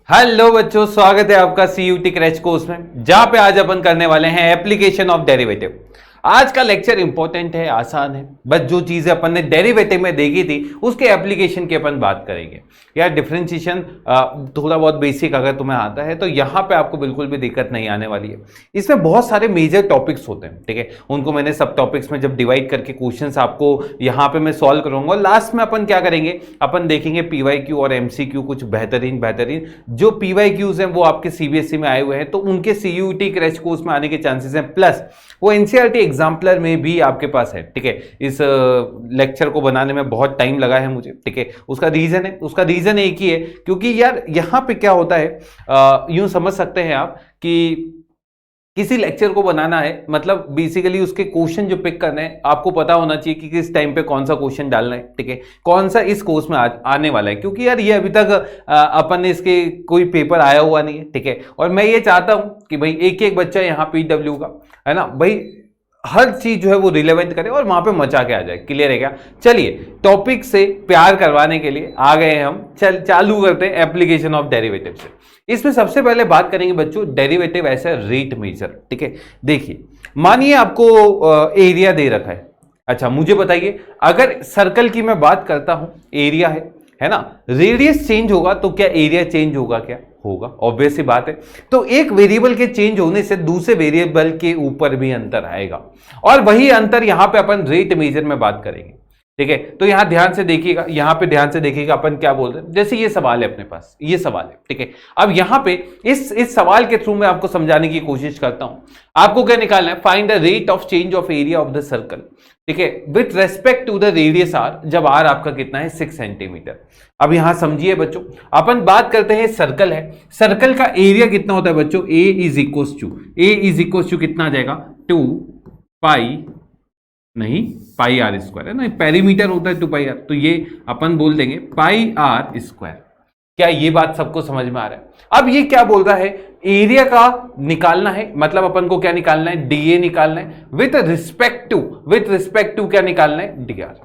Hello बच्चों, स्वागत है आपका सीयूटी क्रैश कोर्स में, जहां पे आज अपन करने वाले हैं एप्लीकेशन ऑफ डेरिवेटिव। आज का लेक्चर इंपॉर्टेंट है, आसान है, बस जो चीजें अपन ने डेरिवेटिव में देखी थी उसके एप्लीकेशन की अपन बात करेंगे। यार डिफरेंशिएशन थोड़ा बहुत बेसिक अगर तुम्हें आता है तो यहाँ पे आपको बिल्कुल भी दिक्कत नहीं आने वाली है। इसमें बहुत सारे मेजर टॉपिक्स होते हैं, ठीक है। उनको मैंने सब टॉपिक्स में जब डिवाइड करके क्वेश्चंस आपको यहाँ पे मैं सॉल्व करूंगा। लास्ट में अपन क्या करेंगे, अपन देखेंगे पीवाईक्यू और एमसीक्यू, कुछ बेहतरीन जो पीवाईक्यूज हैं वो आपके सीबीएसई में आए हुए हैं तो उनके सीयूटी क्रैश कोर्स में आने के चांसेस हैं, प्लस वो एनसीईआरटी एग्जाम्पलर में भी आपके पास है, ठीक है। इस लेक्चर को बनाने में बहुत टाइम लगा है मुझे, ठीक है। उसका रीजन एक ही है, क्योंकि यार यहाँ पे क्या होता है, यूं समझ सकते हैं आप कि किसी लेक्चर को बनाना है, मतलब बेसिकली उसके क्वेश्चन जो पिक करने हैं आपको पता होना चाहिए कि किस टाइम पे कौन सा क्वेश्चन डालना है, ठीक है, कौन सा इस कोर्स में आने वाला है। क्योंकि यार ये अभी तक अपन ने इसके कोई पेपर आया हुआ नहीं है, ठीक है। और मैं ये चाहता हूं कि भाई एक एक बच्चा यहाँ पीडब्ल्यू का है ना भाई, हर चीज जो है वो रिलेवेंट करे और वहां पे मचा के आ जाए। क्लियर है क्या? चलिए टॉपिक से प्यार करवाने के लिए आ गए हम, चालू करते हैं एप्लीकेशन ऑफ डेरिवेटिव से। इसमें सबसे पहले बात करेंगे बच्चों derivative as a rate measure, ठीक है। देखिए मानिए आपको एरिया दे रखा है। अच्छा मुझे बताइए, अगर सर्कल की मैं बात करता हूं, एरिया है ना, रेडियस चेंज होगा तो क्या एरिया चेंज होगा? क्या होगा? ऑब्वियस सी बात है। तो एक वेरिएबल के चेंज होने से दूसरे वेरिएबल के ऊपर भी अंतर आएगा, और वही अंतर यहां पे अपन रेट मेजर में बात करेंगे, ठीक है। तो यहां ध्यान से देखिएगा, यहां पे ध्यान से देखिएगा अपन क्या बोल रहे हैं। जैसे ये सवाल है अपने पास, ये सवाल है, ठीक है। अब यहां पे इस सवाल के थ्रू मैं आपको समझाने की कोशिश करता हूं। आपको क्या निकालना है? Find the rate of change of area of the circle, ठीक है, with respect to the radius r, जब आर आपका कितना है 6 सेंटीमीटर। अब यहां समझिए बच्चों, अपन बात करते हैं सर्कल है, सर्कल का एरिया कितना होता है बच्चों? ए इज इक्वल टू कितना आ जाएगा? 2 पाई, नहीं पाई आर स्क्वायर है ना, पेरीमीटर होता है 2 पाई आर, तो ये अपन बोल देंगे पाई आर स्क्वायर। क्या ये बात सबको समझ में आ रहा है? अब ये क्या बोल रहा है, एरिया का निकालना है, मतलब अपन को क्या निकालना है? डीए निकालना है, विथ रिस्पेक्ट टू क्या निकालना है? डीआर।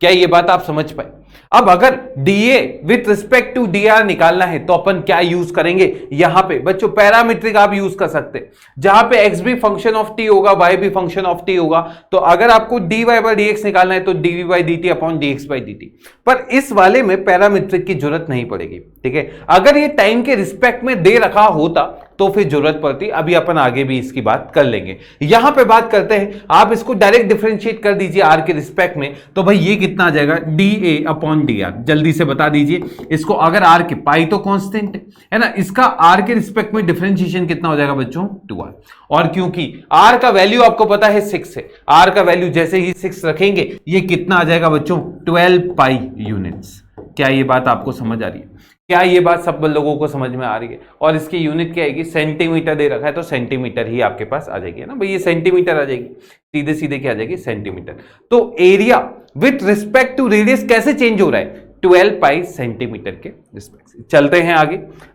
क्या ये बात आप समझ पाए? अब अगर dA with respect to dr निकालना है तो अपन क्या यूज करेंगे? यहां पे बच्चों पैरामीट्रिक आप यूज कर सकते हैं, जहां पे एक्स भी फंक्शन ऑफ टी होगा, वाई भी फंक्शन ऑफ टी होगा। तो अगर आपको d y by d x निकालना है तो dv by d t upon d x by d t. पर इस वाले में पैरामीट्रिक की जरूरत नहीं पड़ेगी, ठीक है। अगर ये टाइम के रिस्पेक्ट में दे रखा होता तो फिर जरूरत पड़ती। अभी अपन आगे भी इसकी बात कर लेंगे। यहां पे बात करते हैं, आप इसको डायरेक्ट डिफरेंशिएट कर दीजिए आर के रिस्पेक्ट में, तो भाई ये कितना आ जाएगा? D A upon D R. जल्दी से बता दीजिए इसको। अगर आर के पाई तो कांस्टेंट है ना, इसका आर के रिस्पेक्ट में डिफरेंशिएशन कितना हो जाएगा बच्चों? 2r। और क्योंकि आर का वैल्यू आपको पता है 6 है, आर का वैल्यू जैसे ही 6 रखेंगे ये कितना आ जाएगा बच्चों? 12 पाई यूनिट्स। क्या ये बात आपको समझ आ रही है? क्या ये बात सब लोगों को समझ में आ रही है? और इसकी यूनिट क्या आएगी? सेंटीमीटर दे रखा है तो सेंटीमीटर ही आपके पास आ जाएगी, है ना भाई, ये सेंटीमीटर आ जाएगी, सीधे सीधे क्या आ जाएगी? सेंटीमीटर। तो area with respect to radius कैसे चेंज हो रहा है? 12 पाई सेंटीमीटर के रिस्पेक्ट से। चलते हैं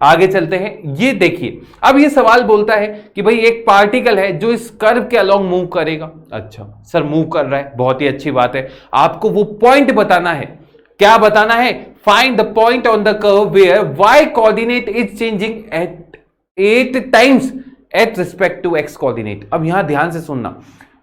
आगे चलते हैं। ये देखिए, अब ये सवाल बोलता है कि भाई एक पार्टिकल है जो इस कर्व के अलोंग मूव करेगा। अच्छा सर मूव कर रहा है, बहुत ही अच्छी बात है। आपको वो पॉइंट बताना है। क्या बताना है? Find the point on the curve where y coordinate is changing at 8 times at respect to x coordinate. अब यहां ध्यान से सुनना,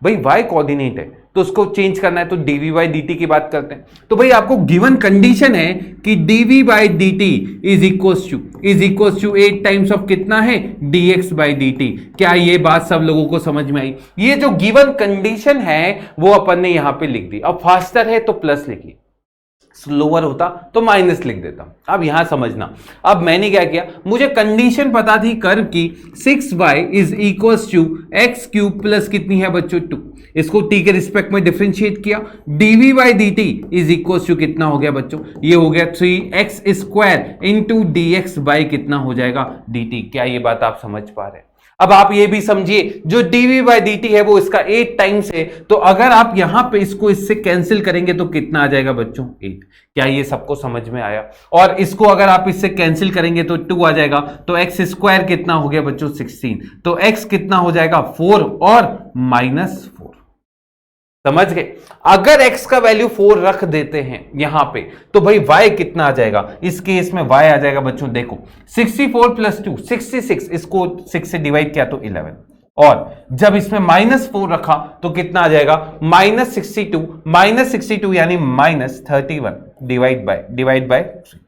भाई y कोऑर्डिनेट है तो उसको चेंज करना है तो dv बाई dt की बात करते हैं। तो भाई आपको गिवन कंडीशन है कि dv by dt is equal to 8 times of कितना है? dx by dt। क्या ये बात सब लोगों को समझ में आई? ये जो गिवन कंडीशन है वो अपन ने यहां पे लिख दी। अब फास्टर है तो प्लस लिखिए, स्लोअर होता तो माइनस लिख देता। अब यहां समझना, अब मैंने क्या किया, मुझे कंडीशन पता थी कर्व की, 6y is equal to x cube plus कितनी है बच्चों? 2। इसको t के रिस्पेक्ट में डिफरेंशिएट किया, dv by dt is equal to कितना हो गया बच्चों? ये हो गया 3x square into dx by कितना हो जाएगा? dt। क्या ये बात आप समझ पा रहे हैं? अब आप ये भी समझिए, जो dv बाई dt है वो इसका 8 टाइम्स है, तो अगर आप यहां पे इसको इससे कैंसिल करेंगे तो कितना आ जाएगा बच्चों? 8। क्या ये सबको समझ में आया? और इसको अगर आप इससे कैंसिल करेंगे तो 2 आ जाएगा, तो x स्क्वायर कितना हो गया बच्चों? 16। तो x कितना हो जाएगा? 4 और -4। समझ गए। अगर x का वैल्यू 4 रख देते हैं यहां पे तो भाई y कितना आ जाएगा, इस केस में y आ जाएगा बच्चों देखो 64 प्लस 2 66, इसको 6 से डिवाइड किया तो 11, और जब इसमें -4 रखा तो कितना आ जाएगा -62 यानी -31 डिवाइड बाय 3।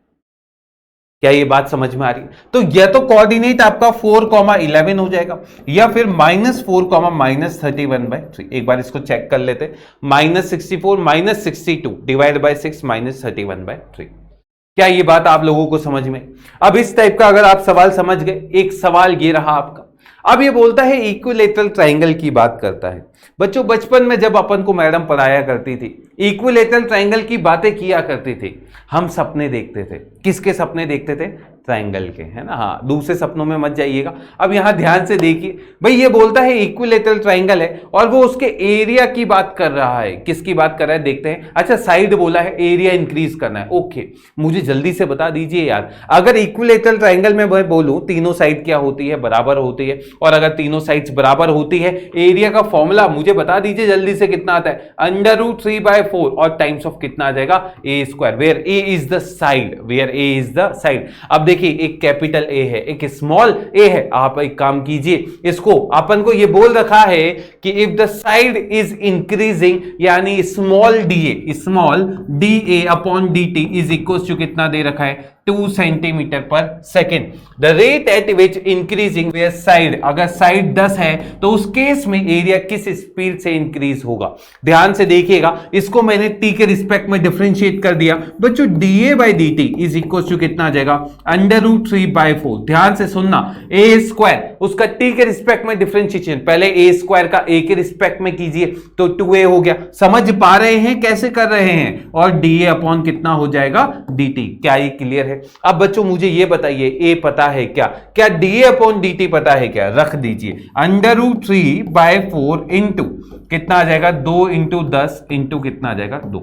क्या ये बात समझ में आ रही है? तो यह तो कोऑर्डिनेट आपका 4,11 हो जाएगा या फिर -4, -31/3। एक बार इसको चेक कर लेते, -64 -62 डिवाइड बाय 6 -31/3। क्या ये बात आप लोगों को समझ में? अब इस टाइप का अगर आप सवाल समझ गए, एक सवाल ये रहा आपका। अब ये बोलता है इक्विलेटरल ट्रायंगल की बात करता है। बच्चों बचपन में जब अपन को मैडम पढ़ाया करती थी, इक्विलेटरल ट्रायंगल की बातें किया करती थी, हम सपने देखते थे। किसके सपने देखते थे? ट्रायंगल के, है ना। हाँ, दूसरे सपनों में मत जाइएगा। अब यहां ध्यान से देखिए भाई, ये बोलता है इक्विलेटरल ट्रायंगल है और वो उसके एरिया की बात कर रहा है। किसकी बात कर रहा है देखते हैं। अच्छा, साइड बोला है, एरिया इंक्रीज करना है। ओके, मुझे जल्दी से बता दीजिए यार, अगर इक्विलेटरल ट्रायंगल में मैं बोलूं तीनों साइड क्या होती है? बराबर होती है। और अगर तीनों साइड्स बराबर होती है, एरिया का फॉर्मूला मुझे बता दीजिए जल्दी से, कितना आता है? √3/4 और टाइम्स ऑफ कितना आ जाएगा? a², where a is the side. अब देखिए, एक कैपिटल ए है, एक स्मॉल ए है। आप एक काम कीजिए, इसको अपन को ये बोल रखा है कि if the side is increasing यानी small da upon dt is equal to कितना दे रखा है? 2 सेंटीमीटर पर second. The rate at which increasing where side, अगर साइड 10 है तो उस केस में एरिया किस स्पीड से इंक्रीज होगा? ध्यान से देखिएगा, इसको मैंने t के रिस्पेक्ट में डिफरेंशिएट कर दिया बच्चों। da/dt इज इक्वल टू कितना आ जाएगा? √3/4। ध्यान से सुनना, a², उसका t के रिस्पेक्ट में डिफरेंशिएशन, पहले a² का a के रिस्पेक्ट में कीजिए तो 2a हो गया। समझ पा रहे हैं कैसे कर रहे हैं? और da अपॉन कितना हो जाएगा? dt। क्या ये क्लियर है? अब बच्चों मुझे ये बताइए, a पता है क्या da अपॉन dt पता है क्या? रख दीजिए, √3/4 इंटू कितना आ जाएगा? 2 इंटू 10 इंटू कितना आ जाएगा? 2।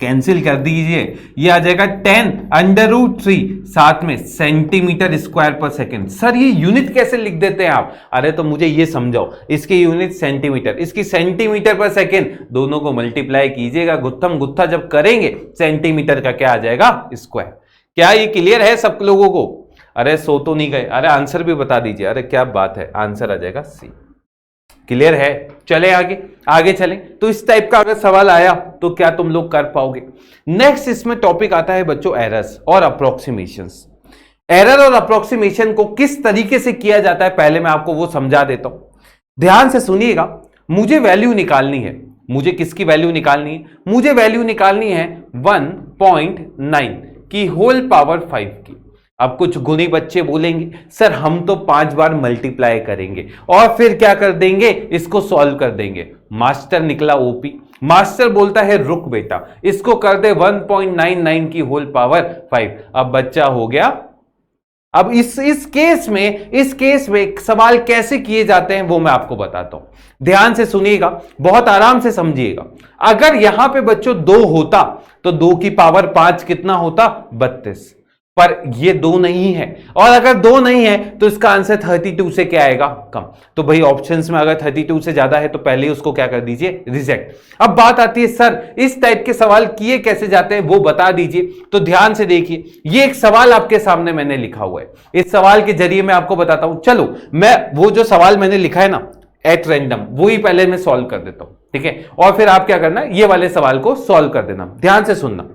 कैंसिल कर दीजिए, ये आ जाएगा 10 √3, साथ में सेंटीमीटर स्क्वायर पर सेकेंड। सर ये यूनिट कैसे लिख देते हैं आप? अरे तो मुझे ये समझाओ, इसकी यूनिट सेंटीमीटर, इसकी सेंटीमीटर पर सेकेंड, दोनों को मल्टीप्लाई कीजिएगा, गुत्थम गुत्था जब करेंगे सेंटीमीटर का क्या आ जाएगा? स्क्वायर। क्या ये क्लियर है सब लोगों को? अरे सो तो नहीं गए? अरे आंसर भी बता दीजिए। अरे क्या बात है, आंसर आ जाएगा सी। क्लियर है? चले आगे चलें। तो इस टाइप का अगर सवाल आया तो क्या तुम लोग कर पाओगे? नेक्स्ट इसमें टॉपिक आता है बच्चों एरर्स और अप्रोक्सीमेशंस। एरर और अप्रोक्सीमेशन को किस तरीके से किया जाता है पहले मैं आपको वो समझा देता हूं। ध्यान से सुनिएगा, मुझे वैल्यू निकालनी है। मुझे किसकी वैल्यू निकालनी है? मुझे वैल्यू निकालनी है 1.9 की होल पावर 5 की। अब कुछ गुणी बच्चे बोलेंगे सर हम तो 5 बार मल्टीप्लाई करेंगे और फिर क्या कर देंगे? इसको सॉल्व कर देंगे। मास्टर निकला ओपी। मास्टर बोलता है रुक बेटा, इसको कर दे 1.99 की होल पावर 5। अब बच्चा हो गया। अब इस केस में सवाल कैसे किए जाते हैं वो मैं आपको बताता हूं। ध्यान से सुनिएगा, बहुत आराम से समझिएगा। अगर यहां पे बच्चों 2 होता तो 2 की पावर 5 कितना होता? 32। पर ये 2 नहीं है, और अगर 2 नहीं है तो इसका आंसर 32 से क्या आएगा? कम। तो भाई ऑप्शंस में अगर 32 से ज्यादा है तो पहले उसको क्या कर दीजिए? रिजेक्ट। अब बात आती है सर इस टाइप के सवाल किए कैसे जाते हैं वो बता दीजिए। तो ध्यान से देखिए, ये एक सवाल आपके सामने मैंने लिखा हुआ है। इस सवाल के जरिए मैं आपको बताता हूं। चलो मैं वो जो सवाल मैंने लिखा है ना एट रैंडम, वही पहले मैं सॉल्व कर देता हूं, ठीक है? और फिर आप क्या करना, ये वाले सवाल को सॉल्व कर देना। ध्यान से सुनना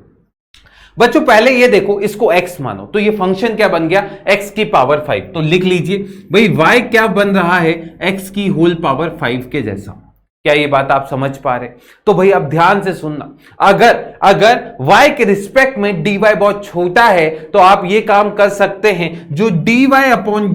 बच्चों, पहले ये देखो, इसको x मानो तो ये फंक्शन क्या बन गया? x की पावर 5। तो लिख लीजिए भाई y क्या बन रहा है? x की होल पावर 5 के जैसा। क्या ये बात आप समझ पा रहे? तो भाई अब ध्यान से सुनना, अगर y के रिस्पेक्ट में dy बहुत छोटा है तो आप ये काम कर सकते हैं, जो dy अपॉन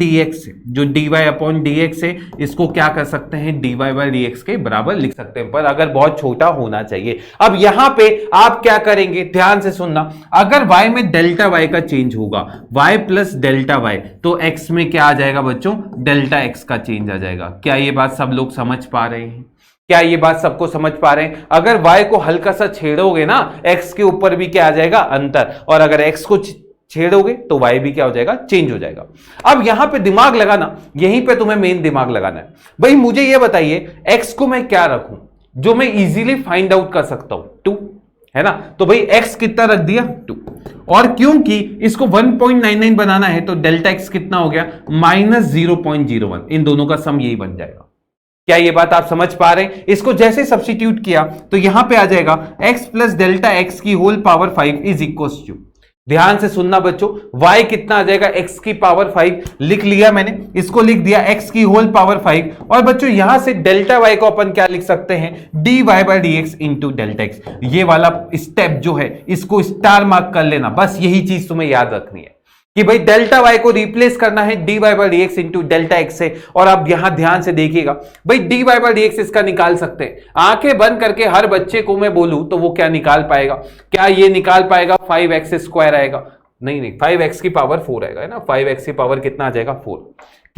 dx है इसको क्या कर सकते हैं? dy/dx के बराबर लिख सकते हैं, पर अगर बहुत छोटा होना चाहिए। अब यहां पे आप क्या करेंगे? ध्यान से सुनना, अगर y में डेल्टा y का चेंज होगा, y प्लस डेल्टा y, तो x में क्या आ जाएगा बच्चों? डेल्टा x का चेंज आ जाएगा। क्या ये बात सब लोग समझ पा रहे हैं? क्या ये बात सबको समझ पा रहे हैं? अगर y को हल्का सा छेड़ोगे ना, x के ऊपर भी क्या आ जाएगा? अंतर। और अगर x को छेड़ोगे तो y भी क्या हो जाएगा? चेंज हो जाएगा। अब यहां पे दिमाग लगाना, यहीं पे तुम्हें मेन दिमाग लगाना है। भाई मुझे ये बताइए x को मैं क्या रखूं? जो मैं इजीली फाइंड आउट कर सकता हूं 2, है ना। तो भाई x कितना रख दिया 2, और क्योंकि इसको 1.99 बनाना है तो डेल्टा x कितना हो गया -0.01, इन दोनों का सम यही बन जाएगा। क्या ये बात आप समझ पा रहे हैं? इसको जैसे सब्स्टिट्यूट किया तो यहां पे आ जाएगा x प्लस डेल्टा x की whole power 5 is equal to, ध्यान से सुनना बच्चों, y कितना आ जाएगा x की पावर 5 लिख लिया मैंने, इसको लिख दिया x की होल पावर 5, और बच्चों यहां से डेल्टा y को अपन क्या लिख सकते हैं dy by d x into delta x. ये वाला स्टेप जो है इसको स्टार मार्क कर लेना, बस यही चीज तुम्हें याद रखनी है कि भाई डेल्टा y को रिप्लेस करना है dy by d x into delta x से। और आप यहां ध्यान से देखिएगा भाई dy बाई डी एक्स इसका निकाल सकते हैं, आंखें बंद करके हर बच्चे को मैं बोलूं तो वो क्या निकाल पाएगा? क्या ये निकाल पाएगा 5x स्क्वायर आएगा? नहीं, 5x की पावर 4 आएगा, है ना। 5x की पावर कितना आ जाएगा 4।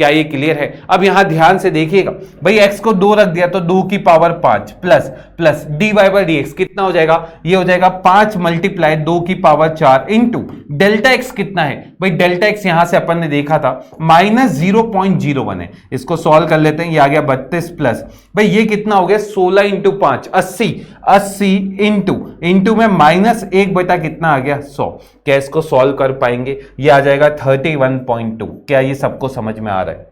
क्या ये क्लियर है? अब यहां ध्यान से देखिएगा भाई x को 2 रख दिया तो 2 की power 5 plus dy by d x कितना हो जाएगा, ये हो जाएगा 5 मल्टीप्लाई 2 की पावर 4 इंटू डेल्टा x कितना है भाई, डेल्टा x यहां से अपन ने देखा था -0.01 है, इसको सॉल्व कर लेते हैं, ये आ गया 32 प्लस भाई ये कितना हो गया 16 इंटू 5 80 इंटू में -1 बटा कितना आ गया 100। क्या इसको सॉल्व कर पाएंगे? ये आ जाएगा 31.2। क्या ये सबको समझ में आ रहा है?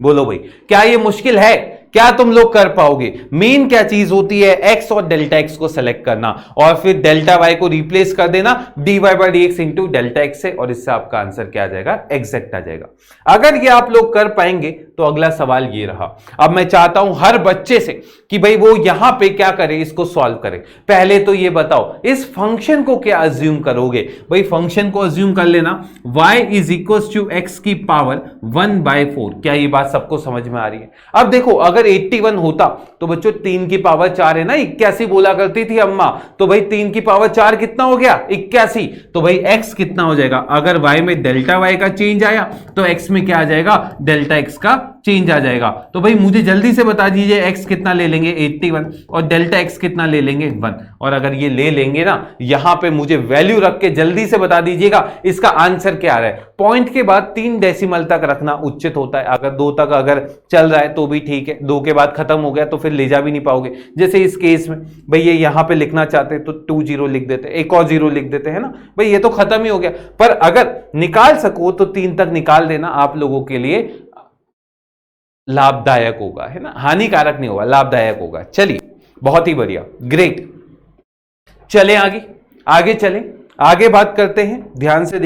बोलो भाई, क्या ये मुश्किल है? क्या तुम लोग कर पाओगे? मेन क्या चीज होती है x और डेल्टा x को सेलेक्ट करना और फिर डेल्टा y को रिप्लेस कर देना dy by d x into delta x से, और इससे आपका आंसर क्या आ जाएगा एग्जैक्ट आ जाएगा। अगर ये आप लोग कर पाएंगे तो अगला सवाल ये रहा। अब मैं चाहता हूं हर बच्चे से कि भाई वो यहां पे क्या करे, इसको सॉल्व करे। पहले तो ये बताओ इस फंक्शन को क्या अज्यूम करोगे? भाई फंक्शन को अज्यूम कर लेना y is equal to x की पावर 1/4। क्या ये बात सबको समझ में आ रही है? अब देखो अगर 81 होता तो बच्चों 3 की पावर 4 है ना, 81 बोला करती थी अम्मा, तो भाई 3 की पावर 4 कितना हो गया 81। तो भाई x कितना हो जाएगा? अगर y में डेल्टा y का चेंज आया तो x में क्या आ जाएगा डेल्टा x का चेंज आ जाएगा। तो भाई मुझे जल्दी से बता दीजिए x कितना ले लेंगे 81 और डेल्टा x कितना ले लेंगे 1। और अगर ये ले लेंगे ना, यहां पे मुझे वैल्यू रख के जल्दी से बता दीजिएगा इसका आंसर क्या आ रहा है। पॉइंट के बाद 3 डेसिमल तक रखना उचित होता है, अगर 2 तक अगर चल रहा है तो भी ठीक है, 2 के बाद खत्म हो गया तो फिर ले जा भी नहीं पाओगे। जैसे इस केस में भाई ये यहां पे लिखना चाहते तो 2 0 लिख देते, एक और 0 लिख देते, है ना भाई, ये तो खत्म ही हो गया। पर अगर निकाल सको तो 3 तक निकाल देना, आप लोगों के लिए लाभदायक होगा, है ना, हानिकारक नहीं होगा, लाभदायक होगा। चलिए बहुत ही बढ़िया, ग्रेट। चले आगे चलें, आगे बात करते हैं। ध्यान से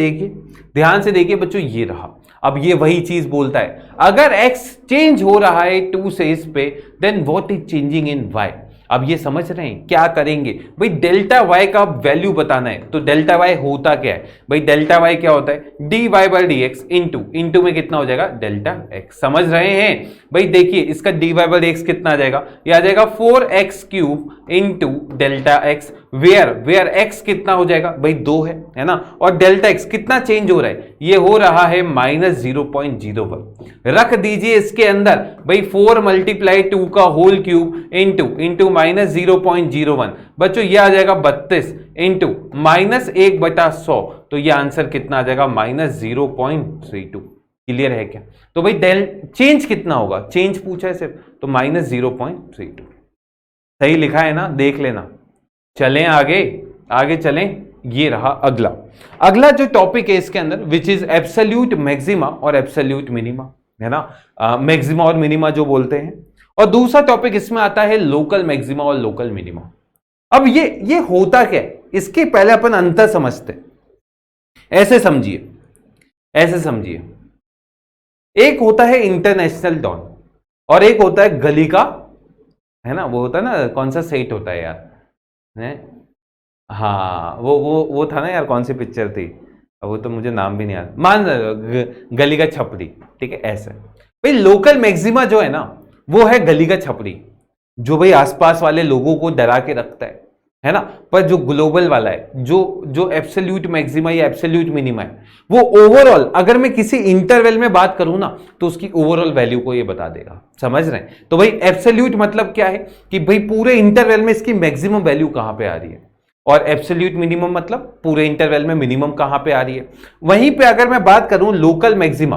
देखिए बच्चों, ये रहा। अब ये वही चीज बोलता है, अगर x चेंज हो रहा है 2 से इस पे, then what is changing in y। अब ये समझ रहे हैं क्या करेंगे भाई, डेल्टा y का वैल्यू बताना है। तो डेल्टा y होता क्या है भाई, डेल्टा y क्या होता है dy by d x into में कितना हो जाएगा डेल्टा x। समझ रहे हैं भाई? देखिए इसका dy बाई डी एक्स कितना आ जाएगा, ये आ जाएगा 4x cube into delta x, where x कितना हो जाएगा भाई 2 है ना, और डेल्टा x कितना चेंज हो रहा है, ये हो रहा है -0.01। रख दीजिए इसके अंदर भाई 4 मल्टीप्लाई 2 का होल क्यूब इंटू -0.01। बच्चों ये आ जाएगा 32 इंटू -1/100, तो ये आंसर कितना आ जाएगा -0.32। क्लियर है क्या? तो भाई डेल चेंज कितना होगा, चेंज पूछा है सिर्फ, तो -0.32। सही लिखा है ना, देख लेना। चलें आगे चलें। ये रहा अगला जो टॉपिक है इसके अंदर, विच इज एब्सोल्यूट मैक्सिमा और एब्सोल्यूट मिनिमा, है ना, मैक्सिमा और मिनिमा जो बोलते हैं। और दूसरा टॉपिक इसमें आता है लोकल मैक्सिमा और लोकल मिनिमा। अब ये होता क्या है, इसके पहले अपन अंतर समझते हैं। ऐसे समझिए, एक होता है इंटरनेशनल डॉन और एक होता है गली का, है ना, वो होता है ना, कौन सा सेट होता है यार, है? हाँ वो था ना यार, कौन सी पिक्चर थी, वो तो मुझे नाम भी नहीं याद, मान गली का छपरी, ठीक है। ऐसे भाई लोकल मैक्सिमा जो है ना, वो है गली का छपरी, जो भाई आसपास वाले लोगों को डरा के रखता है ना। पर जो ग्लोबल वाला है, जो एब्सोल्यूट मैक्सिमा या एब्सोल्यूट मिनिमा है, वो ओवरऑल अगर मैं किसी इंटरवल में बात करूं ना, तो उसकी ओवरऑल वैल्यू को ये बता देगा। समझ रहे हैं? तो भाई एब्सोल्यूट मतलब क्या है कि भाई पूरे इंटरवल में इसकी मैक्सिमम वैल्यू कहां पे आ रही है, और एब्सोल्यूट मिनिमम मतलब पूरे इंटरवल में मिनिमम कहां पे आ रही है। वहीं पे अगर मैं बात करूं लोकल मैक्सिमा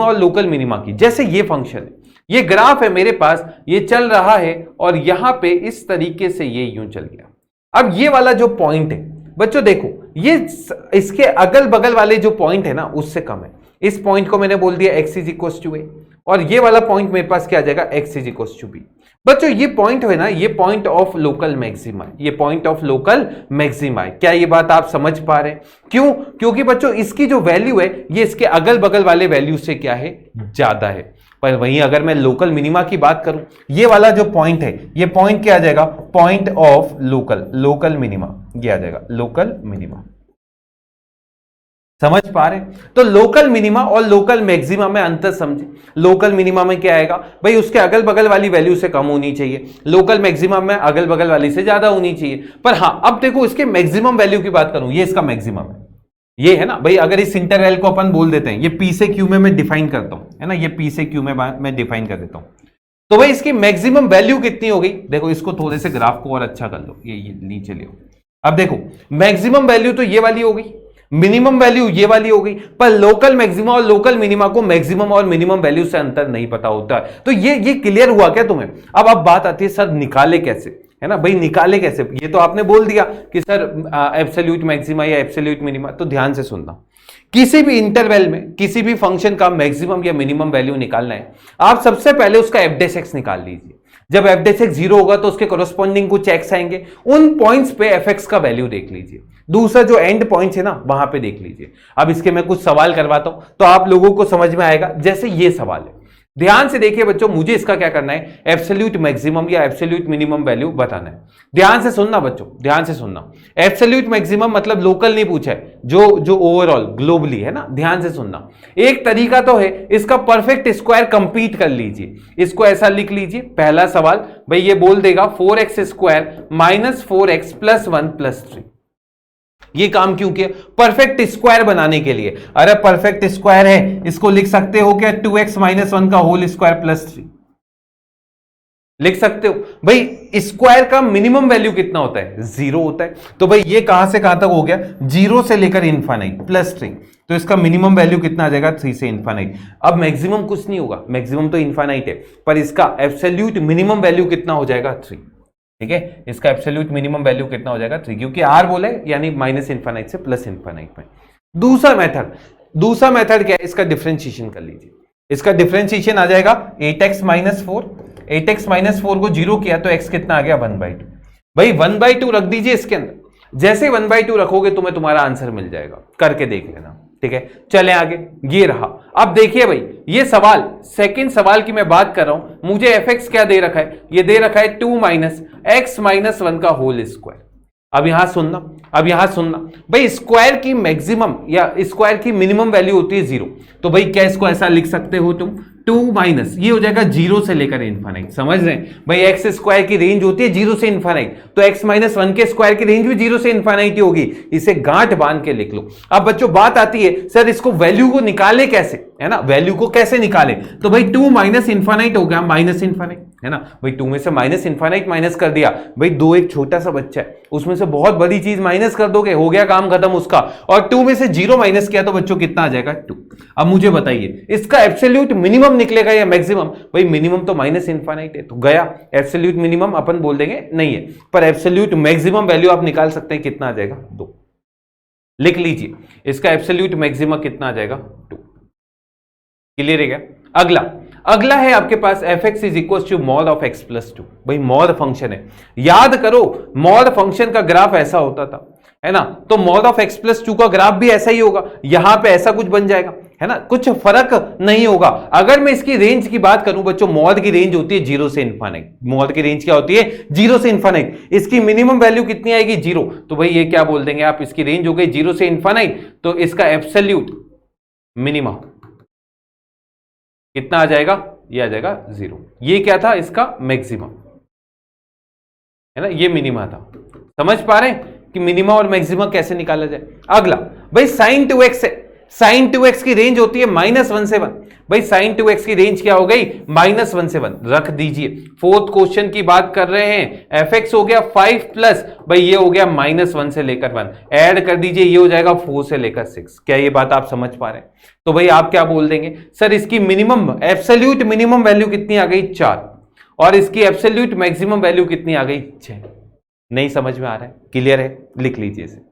और लोकल मिनिमा की, जैसे ये फंक्शन है, ये ग्राफ है मेरे पास, ये चल रहा है और यहां पे इस तरीके से ये यूं चल गया। अब ये वाला जो पॉइंट है बच्चों देखो, ये इसके अगल बगल वाले जो पॉइंट है ना उससे कम है। इस पॉइंट को मैंने बोल दिया x इज इक्वल टू ए, और ये वाला पॉइंट मेरे पास क्या आ जाएगा, x is equal to b. बच्चों ये पॉइंट है ना, ये पॉइंट ऑफ लोकल मैक्सिमा, ये पॉइंट ऑफ लोकल मैक्सिमा है। क्या ये बात आप समझ पा रहे हैं? क्यों? क्योंकि बच्चों इसकी जो वैल्यू है ये इसके अगल बगल वाले वैल्यू से क्या है, ज्यादा है। पर वहीं अगर मैं लोकल मिनिमा की बात करूं, ये वाला जो पॉइंट है, ये पॉइंट क्या आ जाएगा, पॉइंट ऑफ लोकल मिनिमा, ये आ जाएगा लोकल मिनिमा। समझ पा रहे? तो लोकल मिनिमा और लोकल मैक्सिमा में अंतर समझे। लोकल मिनिमा में क्या आएगा भाई, उसके अगल बगल वाली वैल्यू से कम होनी चाहिए, लोकल मैक्सिमम में अगल बगल वाली से ज्यादा होनी चाहिए। पर हां अब देखो इसके मैक्सिमम वैल्यू की बात करूं, ये इसका मैक्सिमम है, ये है ना भाई। अगर इस इंटरवल को अपन बोल देते हैं, ये पी से क्यू में मैं डिफाइन करता हूं, है ना, ये पी से क्यू में मैं डिफाइन कर देता हूं, तो भाई इसकी मैक्सिमम वैल्यू कितनी हो गई। देखो इसको थोड़े से ग्राफ को और अच्छा कर लो, ये नीचे ले। अब देखो मैक्सिमम वैल्यू तो ये वाली हो गई, मिनिमम वैल्यू ये वाली हो गई, पर लोकल मैक्सिमा और लोकल मिनिमा को मैक्सिमम और मिनिमम वैल्यू से अंतर नहीं पता होता है। तो ये क्लियर हुआ क्या तुम्हें? अब बात आती है सर निकाले कैसे, है ना भाई, निकाले कैसे? ये तो आपने बोल दिया कि सर एब्सोल्यूट मैक्सिमा या एब्सोल्यूट मिनिमा। तो ध्यान से सुनना, किसी भी इंटरवल में किसी भी फंक्शन का मैक्सिमम या मिनिमम वैल्यू निकालना है, आप सबसे पहले उसका एफ डैश एक्स निकाल लीजिए। जब एफ डैश एक्स 0 होगा तो उसके कोरोस्पोंडिंग कुछ एक्स आएंगे, उन पॉइंट्स पे एफ एक्स का वैल्यू देख लीजिए। दूसरा जो एंड पॉइंट्स है ना वहां पे देख लीजिए। अब इसके मैं कुछ सवाल करवाता हूं तो आप लोगों को समझ में आएगा। जैसे ये सवाल है, ध्यान से देखिए बच्चों, मुझे इसका क्या करना है, एब्सोल्यूट मैक्सिमम या एब्सोल्यूट मिनिमम वैल्यू बताना है। ध्यान से सुनना बच्चों, ध्यान से सुनना। एब्सोल्यूट मैक्सिमम मतलब लोकल नहीं पूछा है, जो ओवरऑल ग्लोबली है ना। ध्यान से सुनना, एक तरीका तो है, इसका परफेक्ट स्क्वायर कंप्लीट कर लीजिए। इसको ऐसा लिख लीजिए, पहला सवाल भाई ये बोल देगा 4x square minus 4x plus 1 plus 3। ये काम क्यों किया? परफेक्ट स्क्वायर बनाने के लिए। अरे परफेक्ट स्क्वायर है, इसको लिख सकते हो क्या, 2x माइनस 1 का होल स्क्वायर प्लस 3 लिख सकते हो। भाई स्क्वायर का मिनिमम वैल्यू कितना होता है, 0 होता है। तो भाई ये कहां से कहां तक हो गया, 0 से लेकर इनफाइनाइट प्लस 3। तो इसका मिनिमम वैल्यू कितना आ जाएगा, 3 से इनफाइनाइट। अब मैक्सिमम कुछ नहीं होगा, मैक्सिमम तो इनफाइनाइट है, पर इसका एब्सोल्यूट मिनिमम वैल्यू कितना हो जाएगा, 3। ठीक है, इसका एब्सोल्यूट मिनिमम वैल्यू कितना हो जाएगा, 3, क्योंकि आर बोले यानी माइनस इनफाइनाइट से प्लस इनफाइनाइट में। दूसरा मेथड क्या है, इसका डिफरेंशिएशन कर लीजिए। इसका डिफरेंशिएशन आ जाएगा 8x माइनस 4। 8x माइनस 4 को 0 किया तो x कितना आ गया, 1/2। भाई 1/2 रख दीजिए इसके अंदर। जैसे 1/2 रखोगे तुम्हें तुम्हारा आंसर मिल जाएगा, करके देख लेना। ठीक है, चले आगे। ये रहा। अब देखिए भाई ये सवाल, सेकंड सवाल की मैं बात कर रहा हूं, मुझे fx क्या दे रखा है, ये दे रखा है 2 माइनस x माइनस 1 का होल स्क्वायर। अब यहां सुनना भाई, स्क्वायर की मैक्सिमम या स्क्वायर की मिनिमम वैल्यू होती है 0। तो भाई क्या इसको ऐसा लिख सकते हो तुम, 2 माइनस ये हो जाएगा 0 से लेकर इनफाइनाइट। समझ रहे हैं भाई, एक्स स्क्वायर की रेंज होती है 0 से इनफाइनाइट, तो x माइनस 1 के स्क्वायर की रेंज भी 0 से इनफाइनाइट ही होगी। इसे गांठ बांध के लिख लो। अब बच्चों बात आती है सर इसको वैल्यू को निकाले कैसे, है ना, वैल्यू को कैसे निकाले? तो भाई 2 माइनस इनफाइनाइट हो गया माइनस इनफाइनाइट, है ना भाई, 2 में से माइनस इनफाइनाइट माइनस कर दिया। भाई 2 एक छोटा सा बच्चा है, उसमें से बहुत बड़ी चीज माइनस कर दोगे, हो गया काम खत्म उसका। और 2 में से 0 माइनस किया तो बच्चों कितना आ जाएगा, 2। अब मुझे बताइए इसका एब्सोल्यूट मिनिमम निकलेगा या मैक्सिमम? भाई मिनिमम तो माइनस इनफाइनाइट है, तो गया। एब्सोल्यूट मिनिमम अपन बोल देंगे नहीं है, पर एब्सोल्यूट मैक्सिमम वैल्यू आप निकाल सकते हैं, कितना आ जाएगा, 2। लिख लीजिए इसका एब्सोल्यूट मैक्सिमम कितना आ जाएगा, 2। क्लियर है क्या? अगला है आपके पास fx is equal to mod of x plus 2। भाई मॉड फंक्शन है, याद करो मॉड फंक्शन का ग्राफ ऐसा होता था, है ना, तो मॉड ऑफ x प्लस 2 का ग्राफ भी ऐसा ही होगा, यहां पे ऐसा कुछ बन जाएगा, है ना, कुछ फर्क नहीं होगा। अगर मैं इसकी रेंज की बात करूं बच्चों, मॉड की रेंज होती है 0 से इनफाइनाइट। मॉड की रेंज क्या होती है, 0 से इनफाइनाइट। इसकी मिनिमम वैल्यू कितनी आएगी, 0। तो भाई ये क्या बोल देंगे आप, इसकी रेंज हो गई 0 से इनफाइनाइट, तो इसका एब्सोल्यूट मिनिमम कितना आ जाएगा, ये आ जाएगा 0। ये क्या था, इसका मैक्सिमम, है ना, ये मिनिमा था। समझ पा रहे हैं कि मिनिमा और मैक्सिमा कैसे निकाला जाए? अगला भाई sin 2x है, sin 2x की रेंज होती है -1 से 1। भाई sin 2x की रेंज क्या हो गई, -1 से 1 रख दीजिए। फोर्थ क्वेश्चन की बात कर रहे हैं, fx हो गया 5 प्लस भाई ये हो गया -1 से लेकर 1, ऐड कर दीजिए, ये हो जाएगा 4 से लेकर 6। क्या ये बात आप समझ पा रहे हैं? तो भाई आप क्या बोल देंगे, सर इसकी मिनिमम एब्सोल्यूट मिनिमम वैल्यू कितनी आ गई, 4, और इसकी एब्सोल्यूट मैक्सिमम वैल्यू कितनी आ गई, 6। नहीं समझ में आ रहा है, क्लियर है, लिख लीजिए इसे।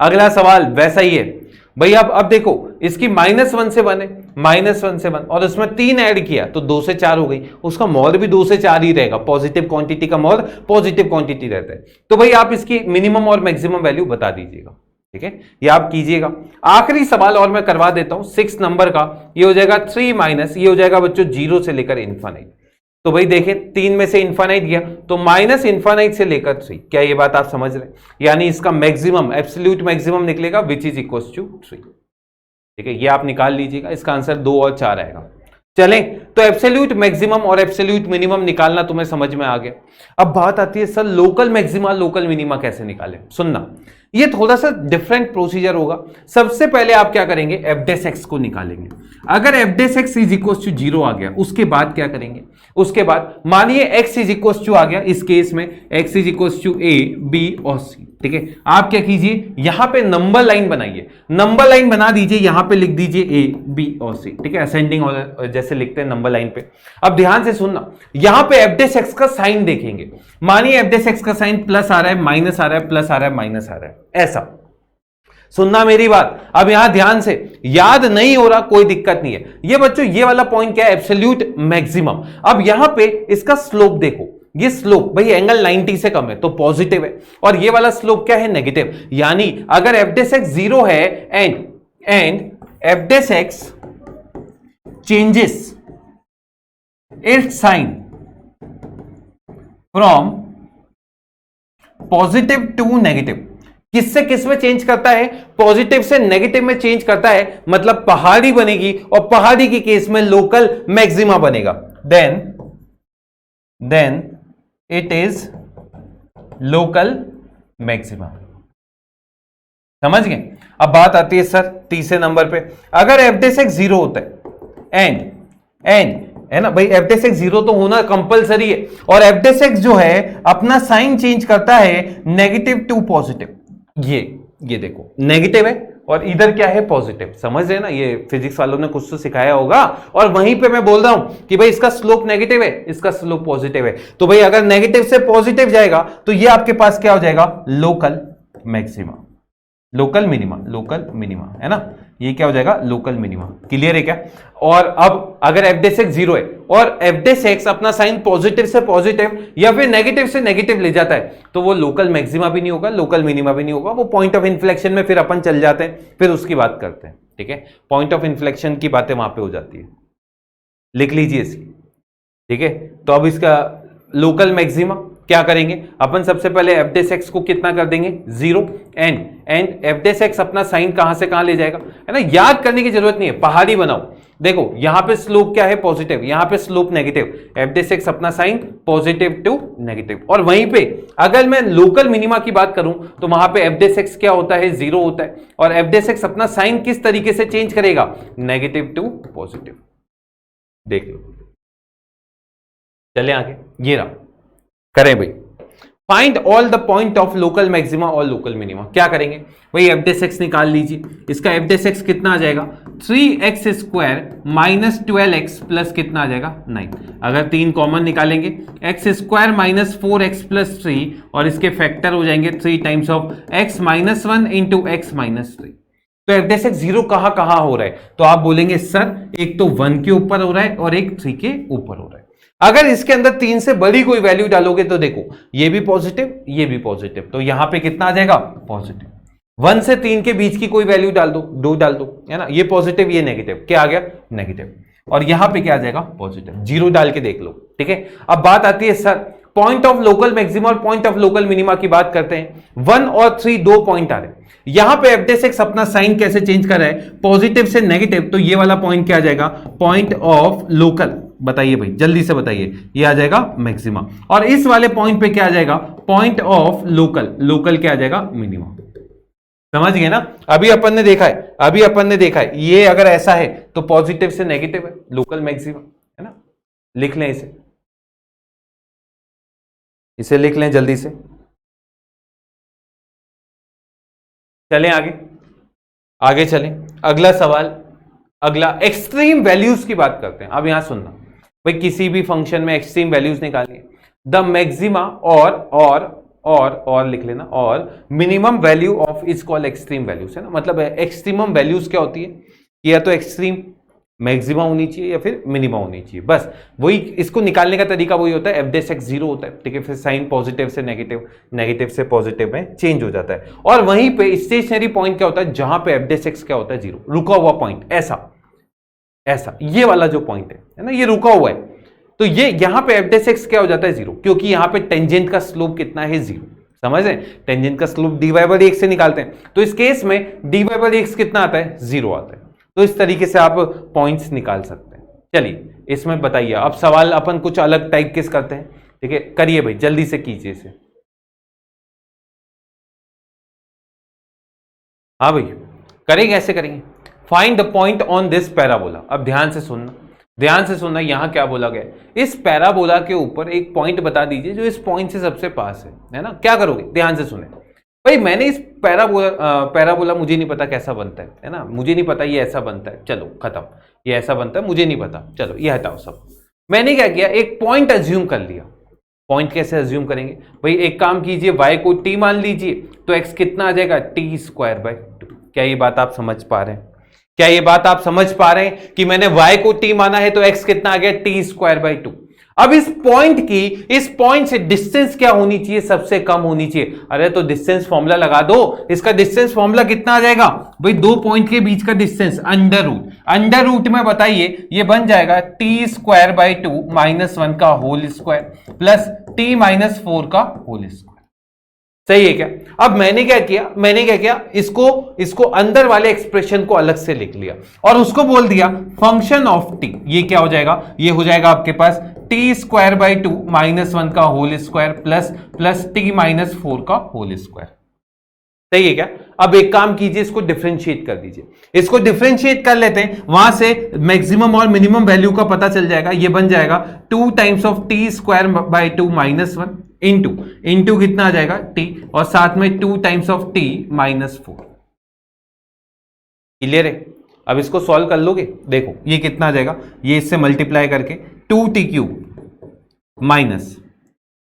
अगला सवाल वैसा ही है भाई, अब देखो इसकी -1 से 1 है, -1 से 1, और उसमें 3 ऐड किया तो 2 से 4 हो गई, उसका मोल भी 2 से 4 ही रहेगा, पॉजिटिव क्वांटिटी का मोल पॉजिटिव क्वांटिटी रहता है। तो भाई आप इसकी मिनिमम और मैक्सिमम वैल्यू बता दीजिएगा, ठीक है, ये आप कीजिएगा। आखिरी सवाल और मैं करवा देता हूं 6 नंबर का, ये हो जाएगा 3 माइनस, ये हो जाएगा बच्चों 0 से लेकर इन्फिनिट। तो भाई देखें 3 में से इन्फिनिट गया तो माइनस इन्फिनिट से लेकर 3। क्या ये बात आप समझ रहे हैं? यानी इसका मैक्सिमम एब्सोल्यूट मैक्सिमम निकलेगा विच इज इक्वल टू 3। ठीक है, ये आप निकाल लीजिएगा, इसका आंसर 2 और 4 आएगा। चलें, तो एब्सोल्यूट मैक्सिमम और एब्सोल्यूट मिनिमम निकालना तुम्हें समझ में आ गया। अब बात आती है sir local maxima local minima कैसे निकालें। सुनना, ये थोड़ा सा डिफरेंट प्रोसीजर होगा। सबसे पहले आप क्या करेंगे, एफ डेस एक्स को निकालेंगे। अगर f dash x is equal to 0 आ गया, उसके बाद क्या करेंगे, उसके बाद मानिए एक्स इज इक्वल टू आ गया, इस केस में x is equal to a b और सी। ठीक है, आप क्या कीजिए, यहां पे नंबर लाइन बनाइए, नंबर लाइन बना दीजिए, यहां पे लिख दीजिए ए बी और सी। ठीक है, असेंडिंग ऑर्डर जैसे लिखते हैं नंबर लाइन पे। अब ध्यान से सुनना, यहां पे एफ डेस एक्स का साइन देखेंगे। मानिए एफ डेस एक्स का साइन प्लस आ रहा है, माइनस आ रहा है, प्लस आ रहा है, माइनस आ रहा है, ऐसा सुनना मेरी बात। अब यहां ध्यान से, याद नहीं हो रहा कोई दिक्कत नहीं है। ये बच्चों ये वाला पॉइंट क्या है, एब्सोल्यूट मैक्सिमम। अब यहां पे इसका स्लोप देखो, ये स्लोप भाई एंगल 90 से कम है तो पॉजिटिव है, और ये वाला स्लोप क्या है, नेगेटिव। यानी अगर एफ डेस एक्स 0 है and f dash x changes its sign from positive to negative, किससे किस में चेंज करता है, पॉजिटिव से नेगेटिव में चेंज करता है, मतलब पहाड़ी बनेगी, और पहाड़ी के केस में लोकल मैक्सिमा बनेगा। Then it is local maxima. समझ गए? अब बात आती है सर तीसरे नंबर पे, अगर एफ डेस एक्स 0 होता है एंड है ना भाई, एफ डेस एक्स 0 तो होना कंपलसरी है, और एफ डेस एक्स जो है अपना साइन चेंज करता है नेगेटिव टू पॉजिटिव। ये देखो नेगेटिव है और इधर क्या है, पॉजिटिव। समझ रहे हैं ना, ये फिजिक्स वालों ने कुछ तो सिखाया होगा, और वहीं पे मैं बोल रहा हूं कि भाई इसका स्लोप नेगेटिव है, इसका स्लोप पॉजिटिव है। तो भाई अगर नेगेटिव से पॉजिटिव जाएगा तो ये आपके पास क्या हो जाएगा, लोकल मैक्सिमा, लोकल मिनिमा है ना, ये क्या हो जाएगा, लोकल मिनिमा। क्लियर है क्या? और अब अगर एफ डेस एक्स 0 है और एफ डेस एक्स अपना साइन पॉजिटिव से पॉजिटिव या फिर नेगेटिव से नेगेटिव ले जाता है, तो वो लोकल मैक्सिमा भी नहीं होगा, लोकल मिनिमा भी नहीं होगा, वो पॉइंट ऑफ इन्फ्लेक्शन में फिर अपन चल जाते हैं, फिर उसकी बात करते हैं। ठीक है, पॉइंट ऑफ इन्फ्लेक्शन की बातें वहां पे हो जाती है, लिख लीजिए इसकी। ठीक है, तो अब इसका लोकल मैक्सिमा क्या करेंगे अपन, सबसे पहले एफ डेस एक्स को कितना कर देंगे, 0 एंड एफ डेस एक्स अपना साइन कहां से कहां ले जाएगा, है ना, याद करने की जरूरत नहीं है, पहाड़ी बनाओ। देखो यहां पे स्लोप क्या है, पॉजिटिव, यहां पे slope negative, F dash x अपना साइन पॉजिटिव टू नेगेटिव। और वहीं पे अगर मैं लोकल मिनिमा की बात करूं तो वहां पे एफ डेस एक्स क्या होता है, 0 होता है, और एफ डेस एक्स अपना साइन किस तरीके से चेंज करेगा, नेगेटिव टू पॉजिटिव। देख लो, चले आगे, ये रहा, करें भाई, find all the point of local maxima और लोकल मिनिमा। क्या करेंगे भाई, एफ डेस एक्स निकाल लीजिए, इसका एफ डेस एक्स कितना आ जाएगा, 3x square minus 12x plus कितना आ जाएगा, 9। अगर 3 कॉमन निकालेंगे, x square minus 4x plus 3, और इसके फैक्टर हो जाएंगे 3 times of x minus 1 into x minus 3। तो एफ डेस एक्स 0 कहां हो रहा है, तो आप बोलेंगे सर एक तो 1 के ऊपर हो रहा है और एक 3 के ऊपर हो रहा है। अगर इसके अंदर 3 से बड़ी कोई वैल्यू डालोगे तो देखो ये भी पॉजिटिव, ये भी पॉजिटिव, तो यहां पे कितना आ जाएगा, पॉजिटिव। 1 से 3 के बीच की कोई वैल्यू डाल दो, 2 डाल दो, है ना, ये पॉजिटिव ये नेगेटिव, क्या आ गया, नेगेटिव, और यहां पे क्या आ जाएगा, पॉजिटिव। 0 डाल के देख लो। ठीक है, अब बात आती है sir point of local maxima और पॉइंट ऑफ लोकल मिनिमा की बात करते हैं। 1 और 3 2 पॉइंट आ रहे हैं, यहां पे एफ डेस एक्स अपना साइन कैसे चेंज कर रहा है, पॉजिटिव से नेगेटिव, तो ये वाला पॉइंट क्या आ जाएगा, पॉइंट ऑफ लोकल। बताइए भाई, जल्दी से बताइए, ये आ जाएगा मैक्सिमा, और इस वाले पॉइंट पे क्या आ जाएगा, पॉइंट ऑफ लोकल, लोकल क्या आ जाएगा, मिनिमा। समझ गए ना? अभी अपन ने देखा है ये अगर ऐसा है तो पॉजिटिव से नेगेटिव है, लोकल मैक्सिमम है ना। लिख लें इसे लिख लें जल्दी से। चलें आगे चलें। अगला सवाल, अगला एक्सट्रीम वैल्यूज की बात करते हैं। अब यहां सुनना भाई, किसी भी फंक्शन में एक्सट्रीम वैल्यूज निकालनी है। द मैक्सिमा और लिख लेना, और minimum value of is called extreme values, है ना। मतलब एक्सट्रीमम वैल्यूज क्या होती है, या तो एक्सट्रीम मैक्सिमा होनी चाहिए या फिर मिनिमा होनी चाहिए, बस वही। इसको निकालने का तरीका वही होता है, एफ डेस एक्स जीरो होता है, ठीक है। फिर साइन पॉजिटिव से नेगेटिव, नेगेटिव से पॉजिटिव में चेंज हो जाता है। और वहीं पे स्टेशनरी पॉइंट क्या होता है, जहां पे एफ डेस एक्स क्या होता है, जीरो, रुका हुआ पॉइंट, ऐसा ये वाला जो पॉइंट है ना, ये रुका हुआ है। तो ये यहां पे एफ डेस एक्स क्या हो जाता है, जीरो, क्योंकि यहां पे टेंजेंट का स्लोप कितना है, जीरो। समझ रहे हैं, टेंजेंट का स्लोप dy बाई एक्स से निकालते हैं, तो इस केस में dy बाई एक्स कितना आता है, जीरो आता है। तो इस तरीके से आप पॉइंट्स निकाल सकते हैं। चलिए इसमें बताइए, अब सवाल अपन कुछ अलग टाइप के करते हैं, ठीक है। करिए भाई, जल्दी से कीजिए इसे। हाँ भाई, करेंगे, ऐसे करेंगे। Find the point on this parabola. अब ध्यान से सुनना, यहां क्या बोला गया, इस पैराबोला के ऊपर एक पॉइंट बता दीजिए जो इस पॉइंट से सबसे पास है ना। क्या करोगे, ध्यान से सुने भाई। मैंने इस पैराबोला मुझे नहीं पता कैसा बनता है ना, मुझे नहीं पता ये ऐसा बनता है, चलो खत्म, ये ऐसा बनता है, मुझे नहीं पता, चलो ये हटाओ सब। मैंने क्या किया, एक पॉइंट अज्यूम कर लिया। पॉइंट कैसे अज्यूम करेंगे भाई, एक काम कीजिए, y को t मान लीजिए, तो x कितना आ जाएगा, t स्क्वायर बाई टू। क्या ये बात आप समझ पा रहे हैं, कि मैंने y को t माना है तो x कितना आ गया, t स्क्वायर बाई टू। अब इस पॉइंट से डिस्टेंस क्या होनी चाहिए, सबसे कम होनी चाहिए। अरे तो डिस्टेंस फॉर्मूला लगा दो, इसका डिस्टेंस फॉर्मूला कितना आ जाएगा भाई, दो पॉइंट के बीच का डिस्टेंस अंडर रूट में बताइए, ये बन जाएगा t square by two minus one का whole square plus t minus four का होल स्क्वायर। सही है क्या? अब मैंने क्या किया, इसको अंदर वाले एक्सप्रेशन को अलग से लिख लिया और उसको बोल दिया फंक्शन ऑफ टी। ये क्या हो जाएगा, ये हो जाएगा आपके पास t square by two minus one का whole square plus t minus four का होल स्क्वायर। सही है क्या? अब एक काम कीजिए, इसको डिफरेंशिएट कर दीजिए, इसको डिफरेंशिएट कर लेते हैं, वहां से मैक्सिमम और मिनिमम वैल्यू का पता चल जाएगा। ये बन जाएगा 2 times of T square by two minus one into कितना आ जाएगा टी, और साथ में 2 times of T minus four. Clear है? अब इसको सॉल्व कर लोगे, देखो ये कितना आ जाएगा, ये इससे मल्टीप्लाई करके 2t क्यूब माइनस,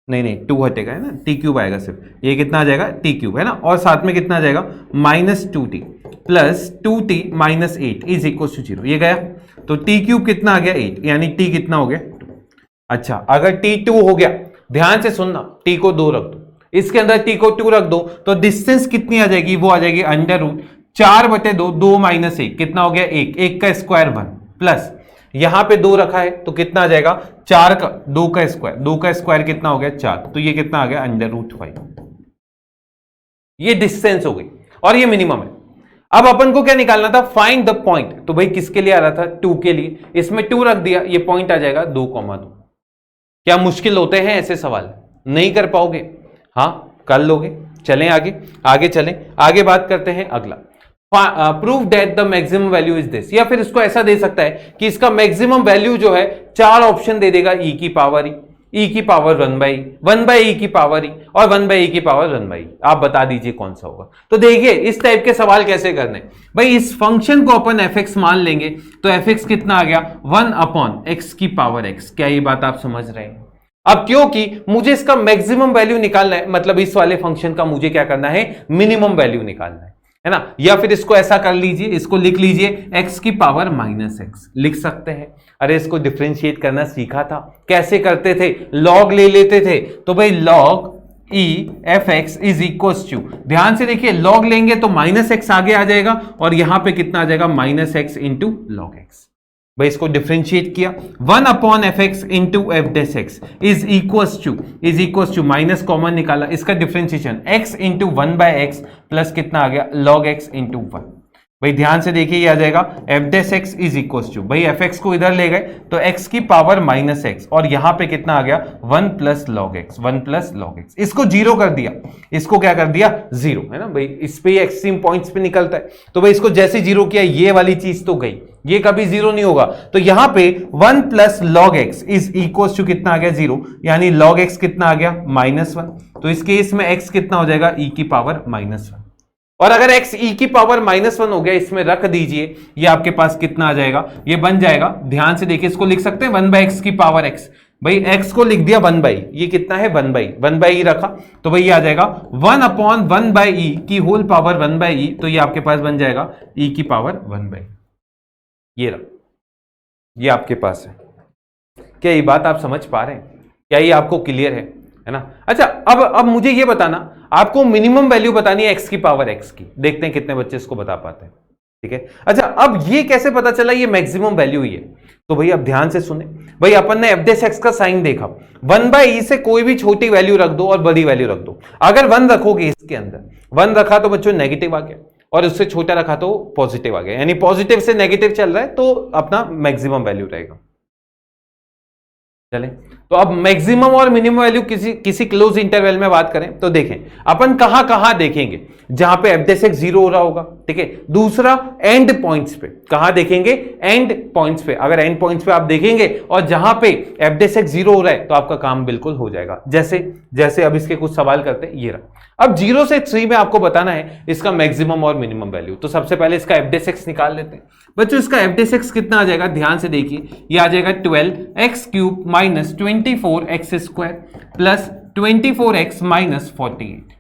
नहीं 2 हटेगा, है ना, टी क्यूब आएगा सिर्फ, ये कितना आ जाएगा टी क्यूब, है ना, और साथ में कितना आ जाएगा minus 2t plus 2t minus 8 is equal to 0। ये गया तो टी क्यूब कितना आ गया 8, यानी टी कितना हो गया 2। अच्छा, अगर टी 2 हो गया, ध्यान से सुनना, टी को 2 रख दो, इसके अंदर टी को 2 रख दो, तो डिस्टेंस कितनी आ जाएगी, वो आ जाएगी अंडर रूट 4/2, 2 माइनस 1 कितना हो गया 1, 1 का स्क्वायर 1 प्लस यहां पे 2 रखा है तो कितना आ जाएगा 4 का 2 का स्क्वायर, 2 का स्क्वायर कितना हो गया 4, तो ये कितना आ गया अंडर रूट 5। ये डिस्टेंस हो गई और ये मिनिमम है। अब अपन को क्या निकालना था, फाइंड द पॉइंट। तो भाई किसके लिए आ रहा था, 2 के लिए, इसमें 2 रख दिया, ये पॉइंट आ जाएगा 2,2। क्या मुश्किल होते हैं ऐसे सवाल, नहीं कर पाओगे, हाँ कर लोगे। चलें आगे चलें, आगे बात करते हैं अगला। Prove that the maximum value is this, या फिर इसको ऐसा दे सकता है कि इसका मैक्सिमम वैल्यू जो है 4 ऑप्शन दे देगा, e की पावर 1 बाई e की पावर e और 1 बाई e की पावर 1 बाई। आप बता दीजिए कौन सा होगा। तो देखिए इस टाइप के सवाल कैसे करने भाई, इस फंक्शन को अपन fx मान लेंगे तो fx कितना आ गया 1/x की पावर x। क्या ये बात आप समझ रहे हैं? अब क्योंकि मुझे इसका मैक्सिमम वैल्यू निकालना है, मतलब इस वाले फंक्शन का मुझे क्या करना है, मिनिमम वैल्यू निकालना है ना। या फिर इसको ऐसा कर लीजिए, इसको लिख लीजिए x की पावर -x लिख सकते हैं। अरे इसको डिफरेंशिएट करना सीखा था, कैसे करते थे, लॉग ले लेते थे। तो भाई log e fx is equal to, ध्यान से देखिए, लॉग लेंगे तो -x आगे आ जाएगा और यहां पे कितना आ जाएगा -x इंटू लॉग x। भाई इसको डिफरेंशिएट किया, 1/fx into f dash x is equal to minus common निकाला, इसका differentiation x into 1/x plus कितना आ गया log x इंटू 1। भाई ध्यान से देखिए, ये आ जाएगा f dash x is equal to, भाई एफ एक्स को इधर ले गए तो एक्स की पावर माइनस एक्स, और यहां पे कितना आ गया 1 plus log x, 1 plus log x. इसको जीरो कर दिया, इसको क्या कर दिया जीरो, है ना भाई, इस पे एक्सट्रीम पॉइंट्स पे निकलता है, तो भाई इसको जैसे जीरो किया ये वाली चीज तो गई, ये कभी जीरो नहीं होगा, तो यहां पे 1 plus log x is equal to कितना आ गया जीरो, यानी लॉग एक्स कितना आ गया -1, तो इस केस में एक्स कितना हो जाएगा e की पावर -1, और अगर x e की पावर -1 हो गया, इसमें रख दीजिए, ये आपके पास कितना आ जाएगा, ये बन जाएगा, ध्यान से देखिए, इसको लिख सकते हैं 1/x की पावर x, भाई x को लिख दिया 1/, ये कितना है 1/e रखा, तो भाई ये आ जाएगा 1/1/e की होल पावर 1/e, तो ये आपके पास बन जाएगा e की पावर 1/, ये रहा, ये आपके पास है। क्या ये बात आप समझ पा रहे हैं? क्या ये आपको क्लियर है ना? अच्छा, अब मुझे ये बताना, आपको मिनिमम वैल्यू बतानी है x की पावर x की, देखते हैं कितने बच्चे इसको बता पाते हैं, ठीक है। अच्छा, अब ये कैसे पता चला ये मैक्सिमम वैल्यू ही है, तो भाई अब ध्यान से सुने, भाई अपन ने एफ डेस एक्स का साइन देखा, 1/e से कोई भी छोटी वैल्यू रख दो और बड़ी वैल्यू रख दो, अगर 1 रखोगे इसके अंदर, 1 रखा तो बच्चों नेगेटिव आ गया, और उससे छोटा रखा तो पॉजिटिव आ गया, यानी पॉजिटिव से नेगेटिव चल रहा है तो अपना मैक्सिमम वैल्यू रहेगा। चलें, तो अब मैक्सिमम और मिनिमम वैल्यू किसी क्लोज इंटरवल में बात करें तो देखें अपन कहां कहां देखेंगे, जहां पे एफ डेस एक्स जीरो हो रहा होगा, ठीक है। दूसरा एंड पॉइंट्स पे, कहां देखेंगे, एंड पॉइंट्स पे, अगर एंड पॉइंट्स पे आप देखेंगे और जहां पे एफ डेस एक्स जीरो हो रहा है तो आपका काम बिल्कुल हो जाएगा। जैसे अब इसके कुछ सवाल करते हैं, ये रहा। अब 0 से 3 में आपको बताना है इसका मैक्सिमम और मिनिमम वैल्यू, तो सबसे पहले इसका एफ डेस एक्स निकाल लेते हैं। बच्चों इसका एफ डेस एक्स कितना आ जाएगा, ध्यान से देखिए, ये आ जाएगा 12x³ minus 24x² plus 24x minus 48।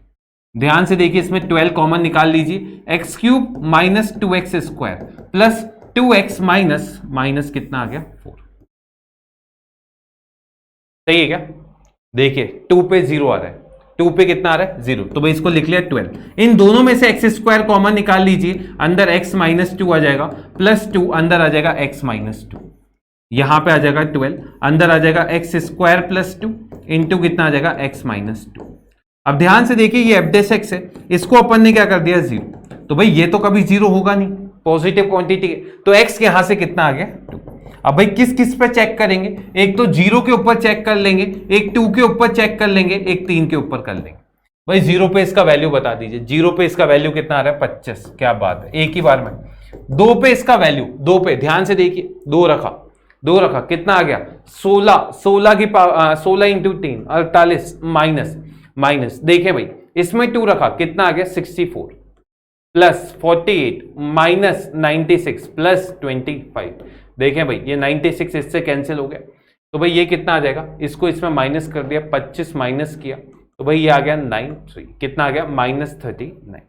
ध्यान से देखिए, इसमें 12 कॉमन निकाल लीजिए, x³ minus 2x² plus 2x minus कितना आ गया 4। सही है क्या? देखिए 2 पे 0 आ रहा है, 2 पे कितना आ रहा है 0, तो भाई इसको लिख लिया 12। इन दोनों में से x² कॉमन निकाल लीजिए, अंदर x माइनस 2 आ जाएगा, प्लस 2 अंदर आ जाएगा x माइनस 2, यहां पे आ जाएगा 12, अंदर आ जाएगा x² प्लस 2 इंटू कितना आ जाएगा x माइनस 2। अब ध्यान से देखिए, ये एफ डेस एक्स है, इसको अपन ने क्या कर दिया 0, तो भाई ये तो कभी 0 होगा नहीं, पॉजिटिव क्वांटिटी है, तो x यहां से कितना आ गया 2। अब भाई किस किस पे चेक करेंगे, एक तो 0 के ऊपर चेक कर लेंगे, एक 2 के ऊपर चेक कर लेंगे, एक 3 के ऊपर कर लेंगे। भाई 0 पे इसका वैल्यू बता दीजिए, 0 पे इसका वैल्यू कितना आ रहा है 25, क्या बात है, एक ही बार में। 2 पे इसका वैल्यू, 2 पे ध्यान से देखिए, 2 रखा कितना आ गया 16 की 16 इंटू 3 48 माइनस देखें भाई, इसमें 2 रखा कितना आ गया 64 प्लस 48 माइनस 96 प्लस 25। देखें भाई ये 96 इससे कैंसिल हो गया, तो भाई ये कितना आ जाएगा, इसको इसमें माइनस कर दिया, 25 माइनस किया तो भाई ये आ गया 93, कितना आ गया -39।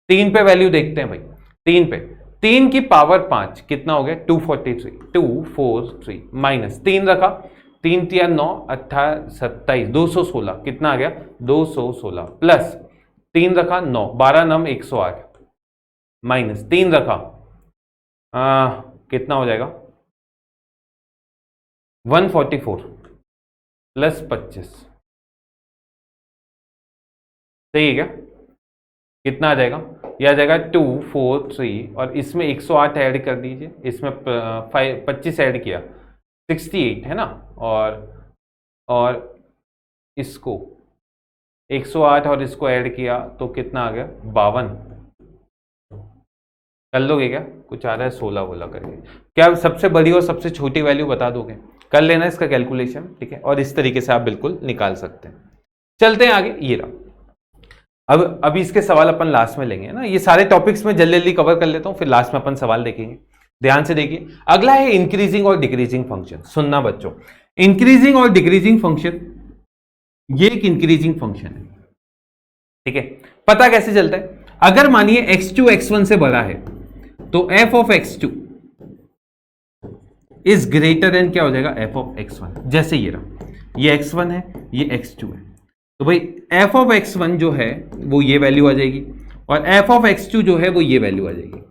3 पे वैल्यू देखते हैं भाई, 3 पे 3 की पावर 5 कितना हो गया 243 माइनस 3 रखा, 3 तिया 9 18 27 216 कितना आ गया 216 प्लस 3 रखा 9 12 9 108 माइनस 3 रखा कितना हो जाएगा 144 प्लस 25। सही है क्या? कितना आ जाएगा, यह आ जाएगा 243 और इसमें 108 ऐड कर दीजिए, इसमें 25 ऐड किया 68 है ना, और इसको 108 और इसको ऐड किया तो कितना आ गया 52। कर लोगे क्या? कुछ आ रहा है 16 बोला करके, क्या सबसे बड़ी और सबसे छोटी वैल्यू बता दोगे? कर लेना इसका कैलकुलेशन, ठीक है, और इस तरीके से आप बिल्कुल निकाल सकते हैं। चलते हैं आगे, ये रहा। अब अभी इसके सवाल अपन लास्ट में लेंगे ना, ये सारे टॉपिक्स में जल्दी जल्दी कवर कर लेता हूं, फिर लास्ट में अपन सवाल देखेंगे। ध्यान से देखिए, अगला है इंक्रीजिंग और डिक्रीजिंग फंक्शन। सुनना बच्चों, इंक्रीजिंग और डिक्रीजिंग फंक्शन, ये एक इंक्रीजिंग फंक्शन है, ठीक है। पता कैसे चलता है, अगर मानिए x2 x1 से बड़ा है तो f of x2 is greater then क्या हो जाएगा f ऑफ x1। जैसे ये रहा, ये x1 है, ये x2 है, तो भाई f ऑफ x1 जो है वो ये वैल्यू आ जाएगी और f ऑफ x2 जो है वो ये वैल्यू आ जाएगी।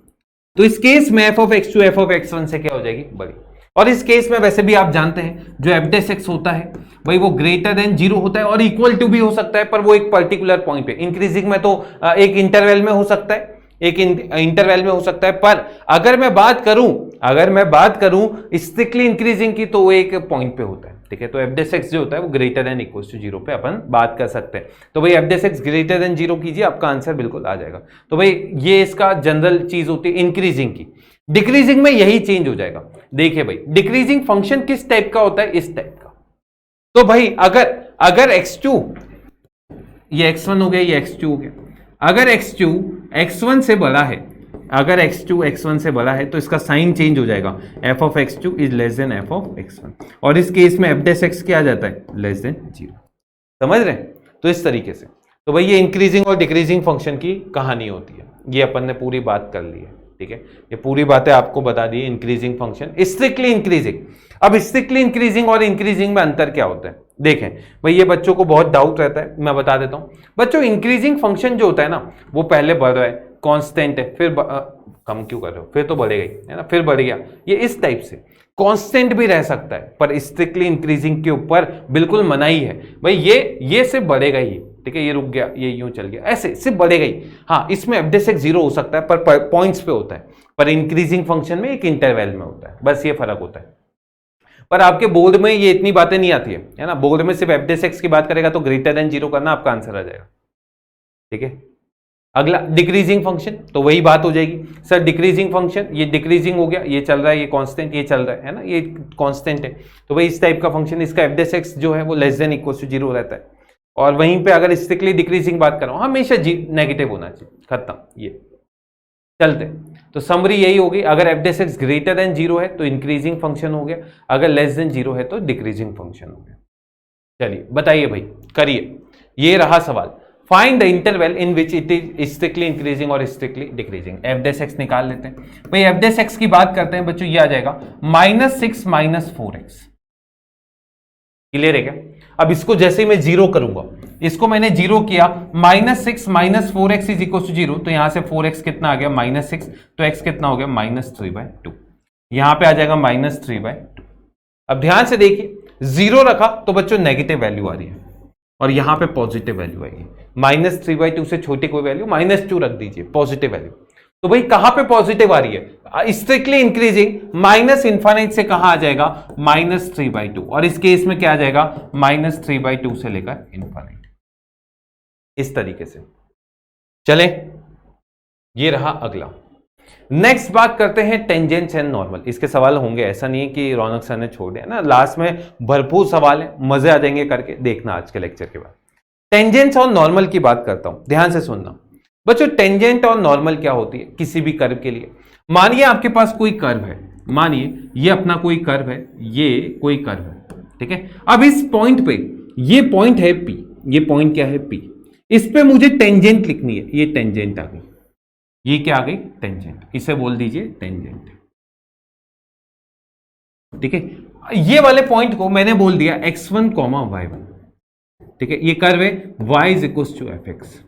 तो इस केस में f of x2 f of x1 से क्या हो जाएगी बड़ी। और इस केस में वैसे भी आप जानते हैं जो f डेस x होता है भाई वो ग्रेटर देन 0 होता है और इक्वल टू भी हो सकता है, पर वो एक पर्टिकुलर पॉइंट पे। इंक्रीजिंग में तो एक इंटरवल में हो सकता है, एक इंटरवल में हो सकता है, पर अगर मैं बात करूं स्ट्रिक्टली इंक्रीजिंग की तो वो एक पॉइंट पे होता है, ठीक है। तो एफ डेस एक्स जो होता है वो ग्रेटर देन इक्वल टू 0 पे अपन बात कर सकते हैं। तो भाई f dash x greater than 0 कीजिए, आपका आंसर बिल्कुल आ जाएगा। तो भाई ये इसका जनरल चीज होती है इंक्रीजिंग की। डिक्रीजिंग में यही चेंज हो जाएगा। देखिए भाई डिक्रीजिंग फंक्शन किस टाइप का होता है, इस टाइप का। तो भाई अगर x2 ये x1 हो गया, ये x2 हो गया, अगर x2 x1 से बड़ा है, अगर x2 x1 से बड़ा है तो इसका साइन चेंज हो जाएगा, f of x2 is less than f of x1, और इस केस में f डेस x क्या आ जाता है, लेस देन 0। समझ रहे हैं? तो इस तरीके से तो भाई ये इंक्रीजिंग और डिक्रीजिंग फंक्शन की कहानी होती है। ये अपन ने पूरी बात कर ली है, ठीक है। ये पूरी बातें आपको बता दी। Increasing function, strictly increasing. अब स्ट्रिक्टली इंक्रीजिंग और इंक्रीजिंग में अंतर क्या होता है, देखें भाई, ये बच्चों को बहुत डाउट रहता है, मैं बता देता हूं बच्चों। इंक्रीजिंग फंक्शन जो होता है ना, वो पहले बढ़ रहा है, कांस्टेंट है, फिर कम क्यों कर रहे हो, फिर तो बढ़ेगा ही, है ना, फिर बढ़ गया। ये इस टाइप से कांस्टेंट भी रह सकता है, पर स्ट्रिक्टली इंक्रीजिंग के ऊपर बिल्कुल मनाही है भाई। ये सिर्फ बढ़ेगा ही, ठीक है। ये रुक गया, ये यूं चल गया, ऐसे सिर्फ बढ़ेगा ही। हाँ, इसमें एफ डेस एक्स 0 हो सकता है, पर पॉइंट्स पे होता है, पर इंक्रीजिंग फंक्शन में एक इंटरवल में होता है, बस ये फर्क होता है। पर आपके बोर्ड में ये इतनी बातें नहीं आती है ना। बोर्ड में सिर्फ एफ डेस एक्स की बात करेगा तो ग्रेटर देन 0 करना, आपका आंसर आ जाएगा, ठीक है। अगला डिक्रीजिंग फंक्शन, तो वही बात हो जाएगी सर, डिक्रीजिंग फंक्शन, ये डिक्रीजिंग हो गया, ये चल रहा है, ये कांस्टेंट, ये चल रहा है ना, ये कांस्टेंट है। तो भाई इस टाइप का फंक्शन, इसका एफ डेस एक्स जो है वो लेस देन इक्वल टू 0 रहता है। और वहीं पे अगर स्ट्रिक्टली डिक्रीजिंग बात करो, हमेशा नेगेटिव होना चाहिए, खत्म। ये चलते, तो समरी यही होगी, अगर f dash x greater than 0 है तो इंक्रीजिंग फंक्शन हो गया, अगर लेस देन 0 है तो डिक्रीजिंग फंक्शन हो गया। चलिए बताइए भाई, करिए। ये रहा सवाल, find the interval in which it is strictly increasing और strictly decreasing. F dash x निकाल लेते हैं भाई। एफ डेस एक्स की बात करते हैं बच्चों, ये आ जाएगा -6 - 4x। क्लियर है क्या? अब इसको जैसे ही मैं 0 करूंगा, इसको मैंने 0 किया, -6 - 4x इज इक्वल टू 0, तो यहां से 4x कितना आ गया, -6, तो x कितना हो गया, -3/2। यहां पे आ जाएगा -3/2। अब ध्यान से देखिए, 0 रखा तो बच्चों नेगेटिव वैल्यू आ रही है, और यहां पे पॉजिटिव वैल्यू आएगी। -3/2 से छोटी कोई वैल्यू, -2 रख दीजिए, पॉजिटिव वैल्यू। तो भाई कहां पे पॉजिटिव आ रही है, स्ट्रिक्टली इंक्रीजिंग, -∞ से कहां आ जाएगा, -3/2, और इस केस में क्या आ जाएगा, -3/2 से लेकर इनफाइनाइट। इस तरीके से चले, ये रहा अगला। नेक्स्ट बात करते हैं टेंजेंट्स एंड नॉर्मल। इसके सवाल होंगे, ऐसा नहीं है कि रौनक सर ने छोड़ दिया ना, लास्ट में भरपूर सवाल है, मजे आ जाएंगे करके देखना आज के लेक्चर के बाद। टेंजेंट्स और नॉर्मल की बात करता हूं, ध्यान से सुनना बच्चों। टेंजेंट और नॉर्मल क्या होती है किसी भी कर्व के लिए। मानिए आपके पास कोई कर्व है, मानिए ये अपना कोई कर्व है, ये कोई कर्व है, ठीक है। अब इस पॉइंट पे, ये पॉइंट है P, ये पॉइंट क्या है P, इस पे मुझे टेंजेंट लिखनी है, ये टेंजेंट आ गई, ये क्या आ गई, टेंजेंट, इसे बोल दीजिए टेंजेंट, ठीक है। ये वाले पॉइंट को मैंने बोल दिया x1, y1, ठीक है। ये कर्व है y is equal to fx।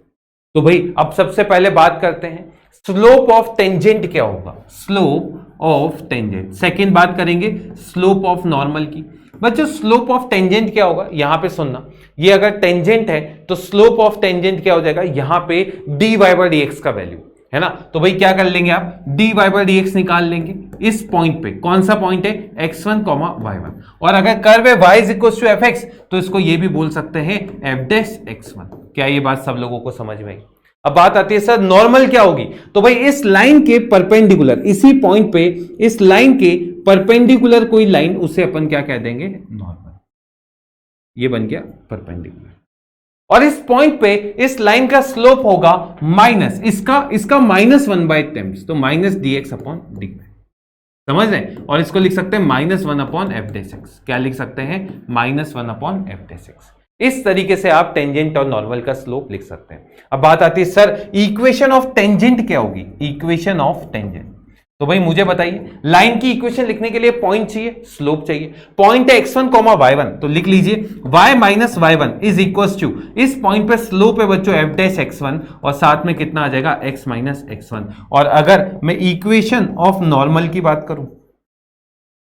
तो भाई अब सबसे पहले बात करते हैं स्लोप ऑफ टेंजेंट क्या होगा, स्लोप ऑफ टेंजेंट। सेकंड बात करेंगे स्लोप ऑफ नॉर्मल की। बच्चों स्लोप ऑफ टेंजेंट क्या होगा, यहां पे सुनना, ये अगर टेंजेंट है तो स्लोप ऑफ टेंजेंट क्या हो जाएगा, यहां पे dy/dx का वैल्यू है ना। तो भाई क्या कर लेंगे आप, dy/dx निकाल लेंगे इस पॉइंट पे। कौन सा पॉइंट है, x1, y1, और अगर कर्व है y is equal to fx, तो इसको ये भी बोल सकते हैं f डैश x1। क्या ये बात सब लोगों को समझ में आई? अब बात आती है सर नॉर्मल क्या होगी। तो भाई इस लाइन के परपेंडिकुलर, इसी पॉइंट पे इस लाइन के परपेंडिकुलर कोई लाइन, उसे अपन क्या कह देंगे, नॉर्मल। ये बन गया परपेंडिकुलर। और इस पॉइंट पे इस लाइन का स्लोप होगा माइनस, इसका -1/10, तो -dx/dy। समझ रहे हैं? और इसको लिख सकते हैं -1/f(x). क्या लिख सकते हैं, -1/f(x). इस तरीके से आप टेंजेंट और नॉर्मल का स्लोप लिख सकते हैं। अब बात आती है सर इक्वेशन ऑफ टेंजेंट क्या होगी, इक्वेशन ऑफ टेंजेंट। तो भाई मुझे बताइए, लाइन की इक्वेशन लिखने के लिए पॉइंट चाहिए, स्लोप चाहिए। पॉइंट है x1, y1, तो लिख लीजिए y - y1 is equal to, इस पॉइंट पे स्लोप है बच्चों f डैश x1, और साथ में कितना आ जाएगा, x - x1। और अगर मैं इक्वेशन ऑफ नॉर्मल की बात करूं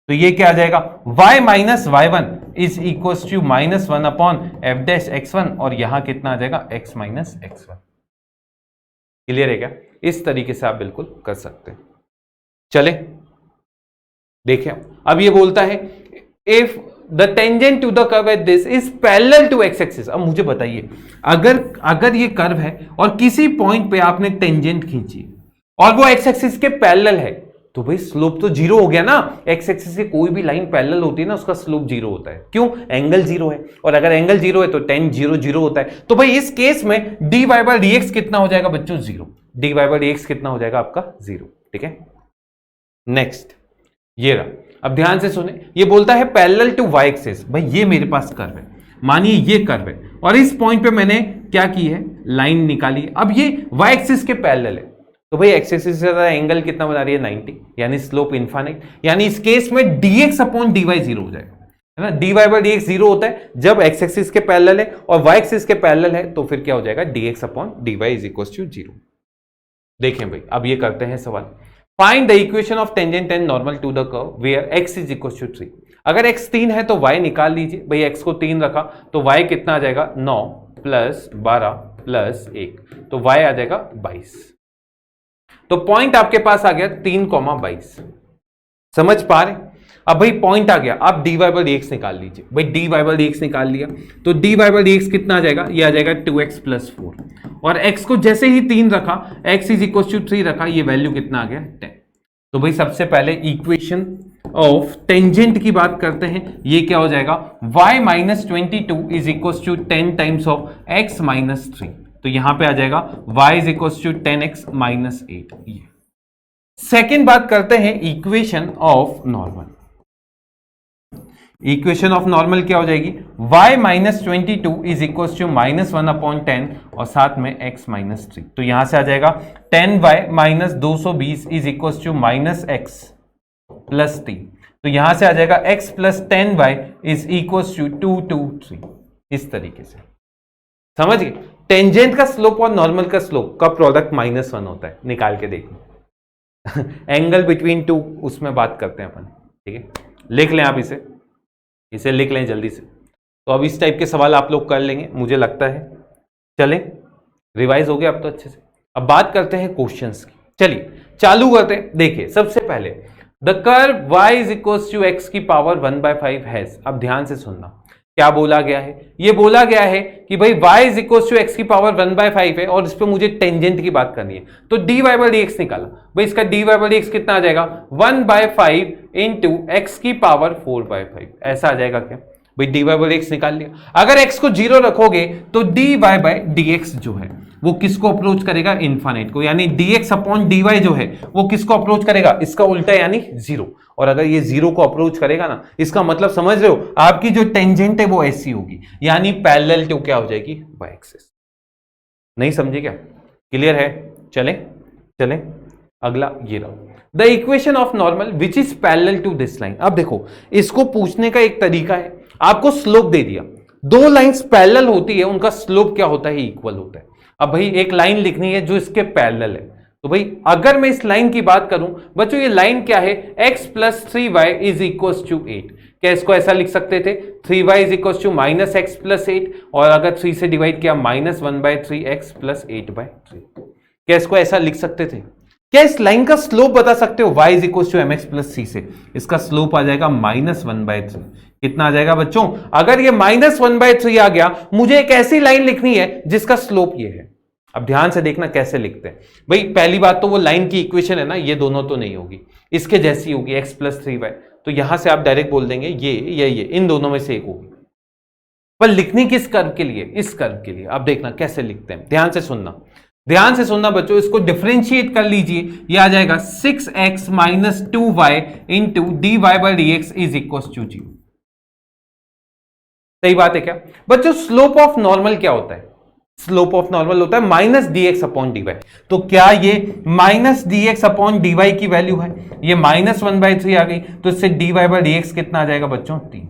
तो ये क्या आ जाएगा, y - y1 is equal to -1/f dash x1, और यहां कितना आ जाएगा, x - x1। क्लियर है क्या? इस तरीके से आप बिल्कुल कर सकते हैं। चले देखिए, अब ये बोलता है if the tangent to the curve at this is parallel to x axis. अब मुझे बताइए, अगर ये कर्व है और किसी पॉइंट पे आपने टेंजेंट खींची और वो एक्स एक्सिस के पैरेलल है, तो भाई स्लोप तो जीरो हो गया ना। एक्स एक्सिस की कोई भी लाइन पैरेलल होती है ना, उसका स्लोप जीरो होता है। क्यों? एंगल जीरो है, और अगर एंगल जीरो है तो टेन जीरो जीरो होता है। तो भाई इस केस में d y by d x कितना हो जाएगा बच्चों? Zero. D y by d x कितना हो जाएगा आपका? जीरो। ठीक है, नेक्स्ट ये रहा। अब ध्यान से सुने, ये बोलता है पैरेलल टू वाई एक्सिस। भाई ये मेरे पास कर्व है, मानिए ये कर्व है, और इस पॉइंट पे मैंने क्या की है? लाइन निकाली। अब ये वाई एक्सिस के पैरेलल है, तो भाई एक्स एक्सिस से ज्यादा एंगल कितना बना रही है? 90, यानी स्लोप इनफाइनाइट। यानी इस केस में dx अपॉन dy जीरो हो जाएगा, है ना। dy बाई dx जीरो होता है जब एक्स एक्सिस के पैरेलल है, और y एक्सिस के पैरेलल है तो फिर क्या हो जाएगा? dx upon dy is equal to zero. देखें भाई, अब ये करते हैं सवाल। Find the equation of tangent and normal to the curve where x is equal to 3। अगर x 3 है तो y निकाल लीजिए। भाई x को 3 रखा तो y कितना आ जाएगा? 9 प्लस 12 प्लस 1, तो y आ जाएगा 22। तो पॉइंट आपके पास आ गया 3,22। समझ पा रहे? अब भाई पॉइंट आ गया, आप dy बाई dx निकाल लीजिए। भाई dy बाई dx निकाल लिया तो dy बाई dx कितना आ जाएगा? ये आ जाएगा 2x प्लस 4, और x को जैसे ही 3 रखा, x इज इक्वल टू 3 रखा, ये वैल्यू कितना आ गया? 10। तो भाई सबसे पहले इक्वेशन ऑफ टेंजेंट की बात करते हैं। ये क्या हो जाएगा? y minus 22 is equal to 10 times of x minus 3। तो यहां पे आ जाएगा y is equal to 10x minus 8। ये सेकेंड बात करते हैं equation of normal. Equation of normal क्या हो जाएगी? y minus 22 is equal to minus 1 upon 10 और साथ में x माइनस 3। तो यहां से आ जाएगा 10y minus 220 is equal to minus x plus 3। तो यहां से आ जाएगा x plus 10y is equal to 223। इस तरीके से समझ गए? टेंजेंट का स्लोप और नॉर्मल का स्लोप का प्रोडक्ट माइनस 1 होता है। निकाल के देखो एंगल बिटवीन टू, उसमें बात करते हैं अपन। ठीक है, लिख लें आप इसे लिख लें जल्दी से। तो अब इस टाइप के सवाल आप लोग कर लेंगे मुझे लगता है। चलें, रिवाइज हो गया अब तो अच्छे से। अब बात करते हैं क्वेश्चंस की। चलिए चालू करते हैं। देखिए सबसे पहले the curve y is equal to x की पावर 1/5 हैज। अब ध्यान से सुनना क्या बोला गया है। ये बोला गया है कि भाई y is equal to x की पावर 1/5 है और इस पे मुझे टेंजेंट की बात करनी है। तो dy बाई dx निकाला। भाई इसका dy बाई dx कितना आ जाएगा? 1/5 इंटू x की पावर 4/5। ऐसा आ जाएगा क्या? भाई dy बाई dx निकाल लिया। अगर x को 0 रखोगे तो dy बाई dx जो है वो किसको अप्रोच करेगा? इनफाइनाइट को। यानी dx अपॉन dy जो है वो किसको अप्रोच करेगा? इसका उल्टा, यानी 0। और अगर ये 0 को अप्रोच करेगा ना, इसका मतलब समझ रहे हो, आपकी जो टेंजेंट है वो ऐसी होगी, यानी पैरेलल टू क्या हो जाएगी? Y axis. नहीं समझे क्या? क्लियर है? चले अगला ये रहा, the equation of normal which is parallel to this line. अब देखो इसको पूछने का एक तरीका है, आपको स्लोप दे दिया, दो लाइंस पैरेलल होती है, उनका स्लोप क्या होता है? इक्वल होता है। अब भाई एक लाइन लिखनी है जो इसके पैरेलल है, तो भाई अगर मैं इस लाइन की बात करूं बच्चों, ये लाइन क्या है? x plus 3y is equal to 8। क्या इसको ऐसा लिख सकते थे? 3y is equal to minus x plus 8, और अगर 3 से डिवाइड किया माइनस 1/3x प्लस 8/3। क्या इसको ऐसा लिख सकते थे? क्या इस लाइन का स्लोप बता सकते हो? y is equal to mx plus c से इसका स्लोप आ जाएगा माइनस 1/3। कितना आ जाएगा बच्चों? अगर ये माइनस 1/3 आ गया, मुझे एक ऐसी लाइन लिखनी है जिसका स्लोप ये है। अब ध्यान से देखना कैसे लिखते हैं। भाई पहली बात तो वो लाइन की इक्वेशन है ना, ये दोनों तो नहीं होगी, इसके जैसी होगी x प्लस 3y। तो यहां से आप डायरेक्ट बोल देंगे ये या ये, इन दोनों में से एक होगी। पर लिखनी किस कर्व के लिए? इस कर्व के लिए। अब देखना कैसे लिखते हैं, ध्यान से सुनना बच्चों। इसको डिफरेंशिएट कर लीजिए, ये आ जाएगा 6x minus 2y into dy by dx is equal to 0। सही बात है क्या बच्चों? स्लोप ऑफ नॉर्मल क्या होता है? स्लोप ऑफ नॉर्मल होता है माइनस dx अपॉन dy। तो क्या ये माइनस dx अपॉन dy की वैल्यू है? ये माइनस 1/3 आ गई, तो इससे dy बाई dx कितना आ जाएगा बच्चों? 3।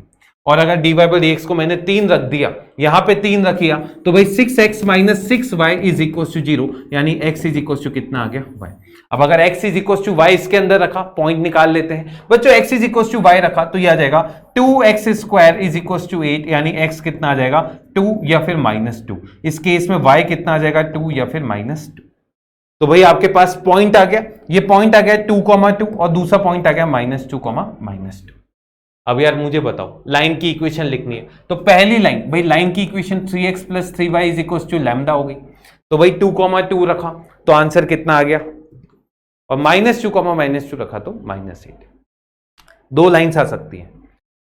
और अगर dy बाई dx को मैंने 3 रख दिया, यहां पे 3 रखिया, तो भाई 6x minus 6y is equal to 0, यानी x इज इक्वल टू कितना आ गया? y। अब अगर x is equal to y इसके अंदर रखा, पॉइंट निकाल लेते हैं बच्चों। x is equal to y रखा तो यह आ जाएगा 2x square is equal to 8, यानी x कितना आ जाएगा? 2 या फिर -2। इस केस में y कितना आ जाएगा? 2 या फिर -2। तो भाई आपके पास पॉइंट आ गया, ये पॉइंट आ गया 2,2 और दूसरा पॉइंट आ गया -2, -2। अब यार मुझे बताओ लाइन की इक्वेशन लिखनी है, तो पहली लाइन, भाई लाइन की इक्वेशन 3x + 3y = लैम्डा हो गई, तो भाई 2,2 रखा तो आंसर कितना आ गया, और -2, -2 रखा तो -8। दो लाइन्स आ सकती हैं।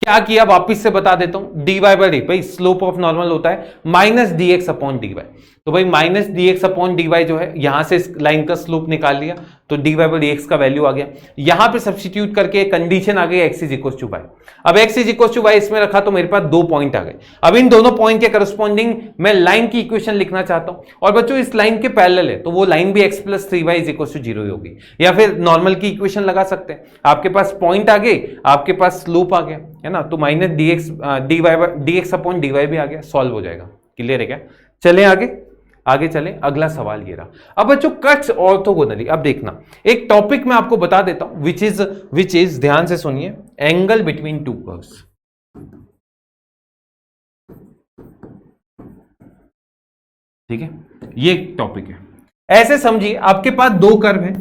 क्या किया वापिस से बता देता हूं, dy बाई डी, भाई स्लोप ऑफ नॉर्मल होता है -dx/dy, तो भाई -dx/dy जो है यहां से इस लाइन का स्लोप निकाल लिया तो dy बाई dx का वैल्यू आ गया, यहां पे सब्स्टिट्यूट करके कंडीशन आ गई x = y। अब x = y इसमें रखा तो मेरे पास 2 पॉइंट आ गए। अब इन दोनों पॉइंट के करस्पॉन्डिंग मैं लाइन की इक्वेशन लिखना चाहता हूं, और बच्चों इस लाइन के पैरेलल है तो वो लाइन भी x + 3y = 0 होगी, या फिर नॉर्मल की इक्वेशन लगा सकते हैं। आपके पास पॉइंट आ गए, आपके पास स्लोप आ गया, है ना, तो -dx/dy भी आ गया, सॉल्व हो जाएगा। क्लियर है क्या? चलें आगे चलें, अगला सवाल ये रहा। अब बच्चों कट्स ऑर्थोगोनली, अब देखना एक टॉपिक मैं आपको बता देता हूं विच इज ध्यान से सुनिए, एंगल बिटवीन टू कर्व्स। ठीक है, ये टॉपिक है। ऐसे समझिए आपके पास दो कर्व है,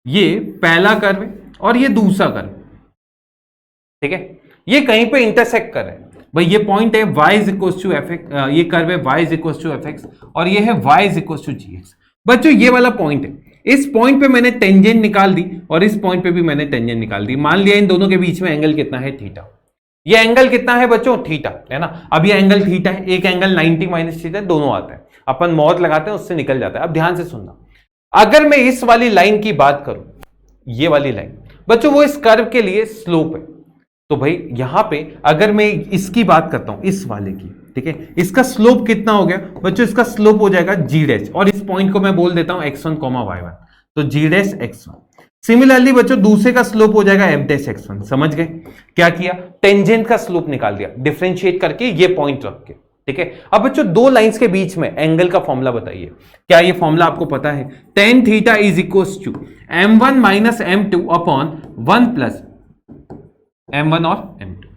ये पहला कर्व है और ये दूसरा कर्व, ठीक है, ये कहीं पे इंटरसेक्ट कर रहे हैं। भाई ये पॉइंट है y = fx, ये कर्व है y = fx और ये है y = gx। बच्चों ये वाला पॉइंट है, इस पॉइंट पे मैंने टेंजेंट निकाल दी और इस पॉइंट पे भी मैंने टेंजेंट निकाल दी। मान लिया इन दोनों के बीच में एंगल कितना है, थीटा। ये एंगल कितना है बच्चों, थीटा, है ना। अब ये एंगल थीटा है, एक एंगल 90 - थीटा, दोनों आता है, अपन मौत लगाते हैं उससे निकल जाता है। अब ध्यान से सुनना, अगर मैं इस वाली लाइन की बात करूं, ये वाली लाइन बच्चों वो इस कर्व के लिए स्लोप है, तो भाई यहां पे अगर मैं इसकी बात करता हूं, इस वाले की, ठीक है, इसका स्लोप कितना हो गया बच्चों, इसका स्लोप हो जाएगा g', और इस पॉइंट को मैं बोल देता हूं x1, y1, तो g'(x1). सिमिलरली बच्चों दूसरे का स्लोप हो जाएगा f'(x1). समझ गए? क्या किया, टेंजेंट का स्लोप निकाल दिया डिफरेंशिएट करके, ये पॉइंट रख के, ठीक है। अब बच्चों दो लाइंस के बीच में एंगल का फॉर्मूला बताइए, क्या ये फॉर्मूला आपको पता है? tan θ = m1 - m2 upon 1 + m1 और m2।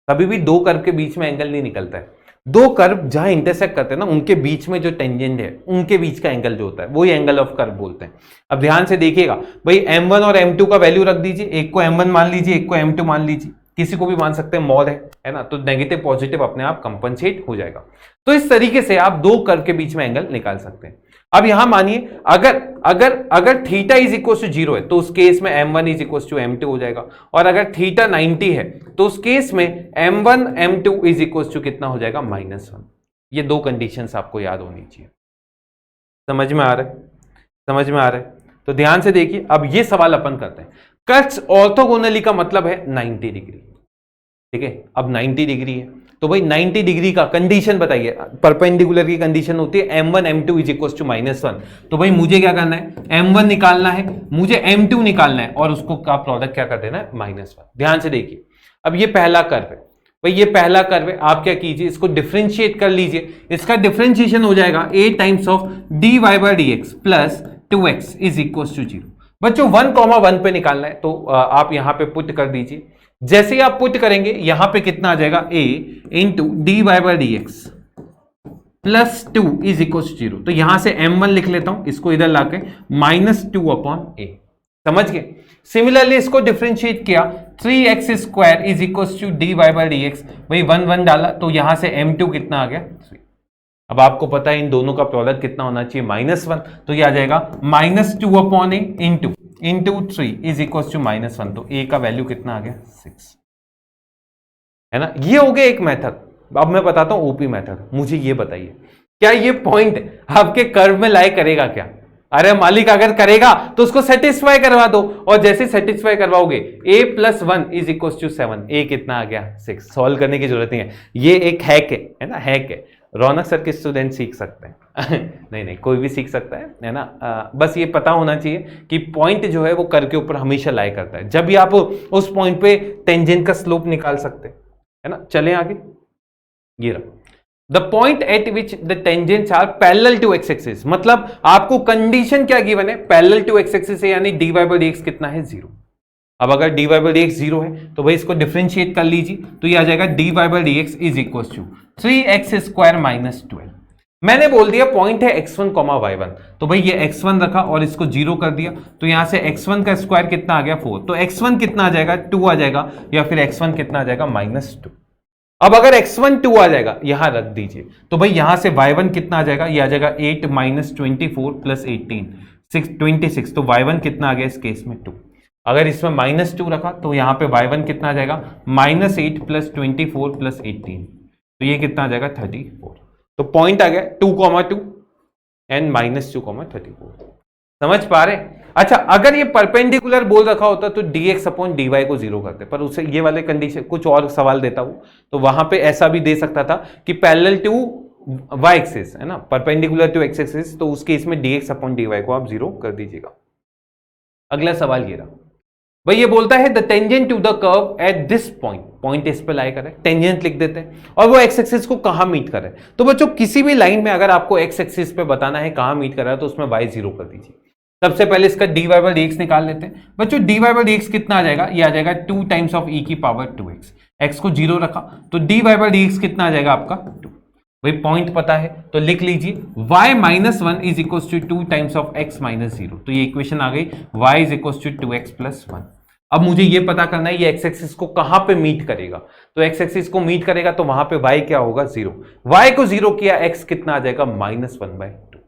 कभी भी दो कर्व के बीच में एंगल नहीं निकलता है, दो कर्व जहां इंटरसेक्ट करते हैं ना, उनके बीच में जो टेंजेंट है उनके बीच का एंगल जो होता है वही एंगल ऑफ कर्व बोलते हैं। अब ध्यान से देखिएगा, भाई m1 और m2 का वैल्यू रख दीजिए, एक को m1 मान लीजिए, एक को m2 मान लीजिए, किसी को भी मान सकते हैं, मॉड है ना, तो नेगेटिव पॉजिटिव अपने आप कंपनसेट हो जाएगा। तो इस तरीके से आप दो कर्व के बीच में एंगल निकाल सकते हैं। अब यहां मानिए अगर थीटा = 0 है तो उस केस में m1 = m2 हो जाएगा, और अगर थीटा 90 है तो उस केस में m1 m2 = कितना हो जाएगा, -1। ये दो कंडीशंस आपको याद होनी चाहिए। समझ में आ रहा है? तो ध्यान से देखिए, अब ये सवाल अपन करते हैं। कट्स ऑर्थोगोनली का मतलब है 90 डिग्री, ठीक है। अब 90 डिग्री है तो भाई 90 डिग्री का कंडीशन बताइए, परपेंडिकुलर की कंडीशन होती है m1 m2 = -1। तो भाई मुझे क्या करना है, m1 निकालना है, मुझे m2 निकालना है, और उसको का प्रोडक्ट क्या कर देना है, -1। ध्यान से देखिए, अब ये पहला कर्व है, भाई ये पहला कर्व है, आप क्या कीजिए, इसको डिफरेंशिएट कर लीजिए। इसका डिफरेंशिएशन हो जाएगा a times dy by dx + 2x = 0। बच्चों 1, 1 पे निकालना है, तो आप यहां पे पुट कर दीजिए। जैसे ही आप पुट करेंगे यहां पे कितना आ जाएगा, a × dy बाई dx + 2 = 0। तो यहां से m1 लिख लेता हूं, इसको इधर लाके -2/a। समझ गए? सिमिलरली इसको डिफरेंशिएट किया, 3x² = dy बाई dx, भाई 1 डाला तो यहां से m2 कितना आ गया, 3। अब आपको पता है इन दोनों का प्रोडक्ट कितना होना चाहिए, -1, तो ये आ जाएगा -2/a इंटू 3 = -1, तो a का वैल्यू कितना आ गया, 6, है ना। ये हो गया एक मेथड। अब मैं बताता हूं ओपी मेथड। मुझे ये बताइए, क्या ये पॉइंट आपके कर्व में लाई करेगा क्या? अरे मालिक अगर करेगा तो उसको सेटिस्फाई करवा दो, और जैसे सेटिस्फाई करवाओगे a + 1 = 7, a कितना आ गया, 6। सॉल्व करने की जरूरत नहीं है, ये एक हैक है ना, हैक है। रौनक सर के स्टूडेंट सीख सकते हैं नहीं कोई भी सीख सकता है ना। बस ये पता होना चाहिए कि पॉइंट जो है वो कर्व के ऊपर हमेशा लाई करता है, जब भी आप उस पॉइंट पे टेंजेंट का स्लोप निकाल सकते हैं, है ना। चलें आगे, ये रहा the point at which the tangents are parallel to x axis. मतलब आपको कंडीशन क्या गिवन है, पैरेलल टू एक्स एक्सिस है, यानी dy बाई dx कितना है, 0। अब अगर dy बाई dx 0 है तो भाई इसको डिफरेंशिएट कर लीजिए, तो ये आ जाएगा dy बाई dx = 3x² - 12। मैंने बोल दिया पॉइंट है x1 y1, तो भाई ये x1 रखा और इसको 0 कर दिया, तो यहां से x1 का स्क्वायर कितना आ गया 4, तो x1 कितना आ जाएगा 2 आ जाएगा, या फिर x1 कितना आ जाएगा -2। अब अगर x1 2 आ जाएगा यहां रख दीजिए, तो भाई यहां से y1 कितना आ जाएगा, ये आ जाएगा 8 - 24 + 18 26, तो y1 कितना आ गया इस केस में 2। अगर इसमें -2 रखा तो यहां पे y1 कितना आ जाएगा -8 + 24 + 18, तो ये कितना आ जाएगा 34। तो पॉइंट आ गया 2,2 एंड -2, 34। समझ पा रहे? अच्छा, अगर ये परपेंडिकुलर बोल रखा होता तो dx/dy को 0 करते, पर उसे ये वाले कंडीशन कुछ और सवाल देता हूं, तो वहां पे ऐसा भी दे सकता था कि पैरेलल टू y एक्सिस है ना, परपेंडिकुलर टू x एक्सिस, तो उस केस में dx/dy को आप 0 कर दीजिएगा। अगला सवाल ये रहा भाई, ये बोलता है the tangent to the curve at this point, point इस पे लाई करे, टेंजेंट लिख देते हैं, और वो एक्स एक्सिस को कहां मीट करे। तो बच्चों किसी भी लाइन में अगर आपको एक्स एक्सिस पे बताना है कहां मीट कर रहा है, तो उसमें y 0 कर दीजिए। सबसे पहले इसका dy/dx निकाल लेते हैं। बच्चों dy/dx कितना आ जाएगा, ये आ जाएगा 2 टाइम्स ऑफ e की पावर 2x, x को 0 रखा तो dy/dx कितना आ जाएगा आपका 2। भाई पॉइंट पता है तो लिख लीजिए y -1 is equal to 2 times of x -0, तो ये इक्वेशन आ गई y is equal to 2x + 1। अब मुझे ये पता करना है ये एक्स एक्सिस को कहां पे मीट करेगा, तो एक्स एक्सिस को मीट करेगा तो वहां पे y क्या होगा 0, y को 0 किया x कितना आ जाएगा -1/2।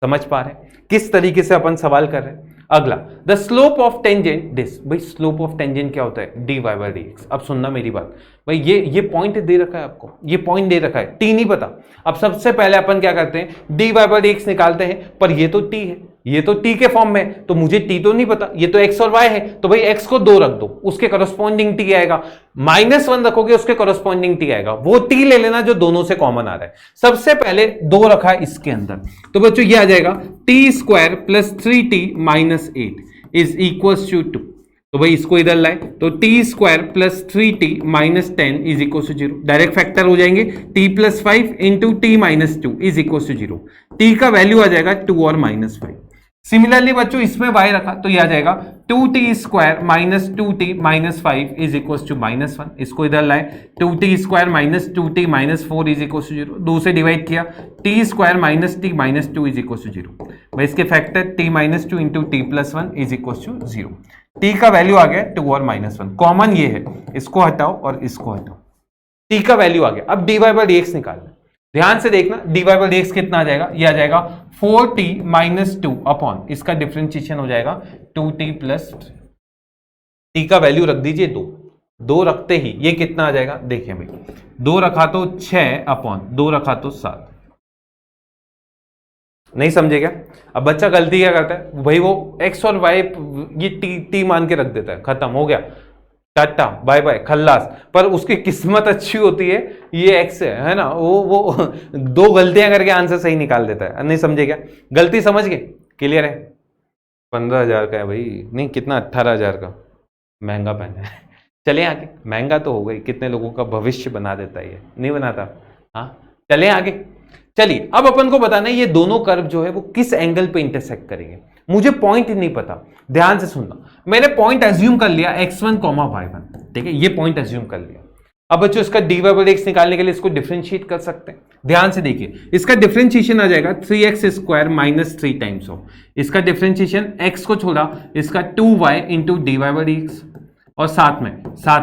समझ पा रहे हैं किस तरीके से अपन सवाल कर रहे हैं। अगला the slope of tangent this, भाई स्लोप ऑफ टेंजेंट क्या होता है dy/dx। अब सुनना मेरी बात भाई, ये पॉइंट दे रखा है आपको, ये पॉइंट दे रखा है, t नहीं पता। अब सबसे पहले अपन क्या करते हैं dy/dx निकालते हैं, पर ये तो t है, ये तो t के फॉर्म में, तो मुझे t तो नहीं पता, ये तो x और y है, तो भाई x को 2 रख दो, उसके करस्पॉन्डिंग t आएगा, -1 रखोगे उसके करस्पॉन्डिंग t आएगा, वो t ले लेना जो दोनों से कॉमन आ रहा है। सबसे पहले 2 रखा है इसके अंदर, तो बच्चों ये आ जाएगा t² + 3t - 8 is equals to 2। तो भाई इसको इधर लाए तो t² + 3t - 10 is equal to 0, direct factor हो जाएंगे, t + 5 × t - 2 is equal to 0, t का वैल्यू आ जाएगा 2 और -5। सिमिलरली बच्चों इसमें y रखा तो यह आ जाएगा 2t² - 2t - 5 is equal to -1, इसको इधर लाए 2t² - 2t - 4 is equal to 0, 2 से डिवाइड किया t² - t - 2 is equal to 0, भाई इसके factor t - 2 × t + 1 is equal to 0, t का वैल्यू आ गया 2 और -1, कॉमन ये है, इसको हटाओ और इसको हटाओ, t का वैल्यू आ गया। अब dy/dx निकालना, ध्यान से देखना dy/dx कितना आ जाएगा, ये आ जाएगा 4t - 2 अपॉन इसका डिफरेंशिएशन हो जाएगा 2t + t का वैल्यू रख दीजिए 2 रखते ही ये कितना आ जाएगा, देखिए भाई 2 रखा तो 6 अपॉन 2 रखा तो 7। नहीं समझे क्या? अब बच्चा गलती क्या करता है भाई, वो x और y ये t मान के रख देता है, खत्म हो गया, टाटा बाय बाय खल्लास। पर उसकी किस्मत अच्छी होती है, ये x है ना, वो 2 गलतियां करके आंसर सही निकाल देता है। नहीं समझे क्या? गलती समझ गए? क्लियर है? 15,000 का है भाई, नहीं कितना 18,000 का, महंगा पेन है। चले आगे, महंगा तो हो गई, कितने लोगों का भविष्य बना देता है ये, नहीं बनाता? हाँ चले आगे। चलिए अब अपन को बताना है ये दोनों कर्व जो है वो किस एंगल पे इंटरसेक्ट करेंगे। मुझे पॉइंट नहीं पता, ध्यान से सुनना, मैंने पॉइंट एज्यूम कर लिया x1, y1, ठीक है, ये पॉइंट एज्यूम कर लिया। अब बच्चों इसका dy/dx निकालने के लिए इसको डिफरेंशिएट कर सकते हैं। ध्यान से देखिए इसका डिफरेंशिएशन आ जाएगा 3x² - 3 टाइम्स ऑफ, इसका डिफरेंशिएशन x को छोड़ा इसका 2y × dy/dx, और साथ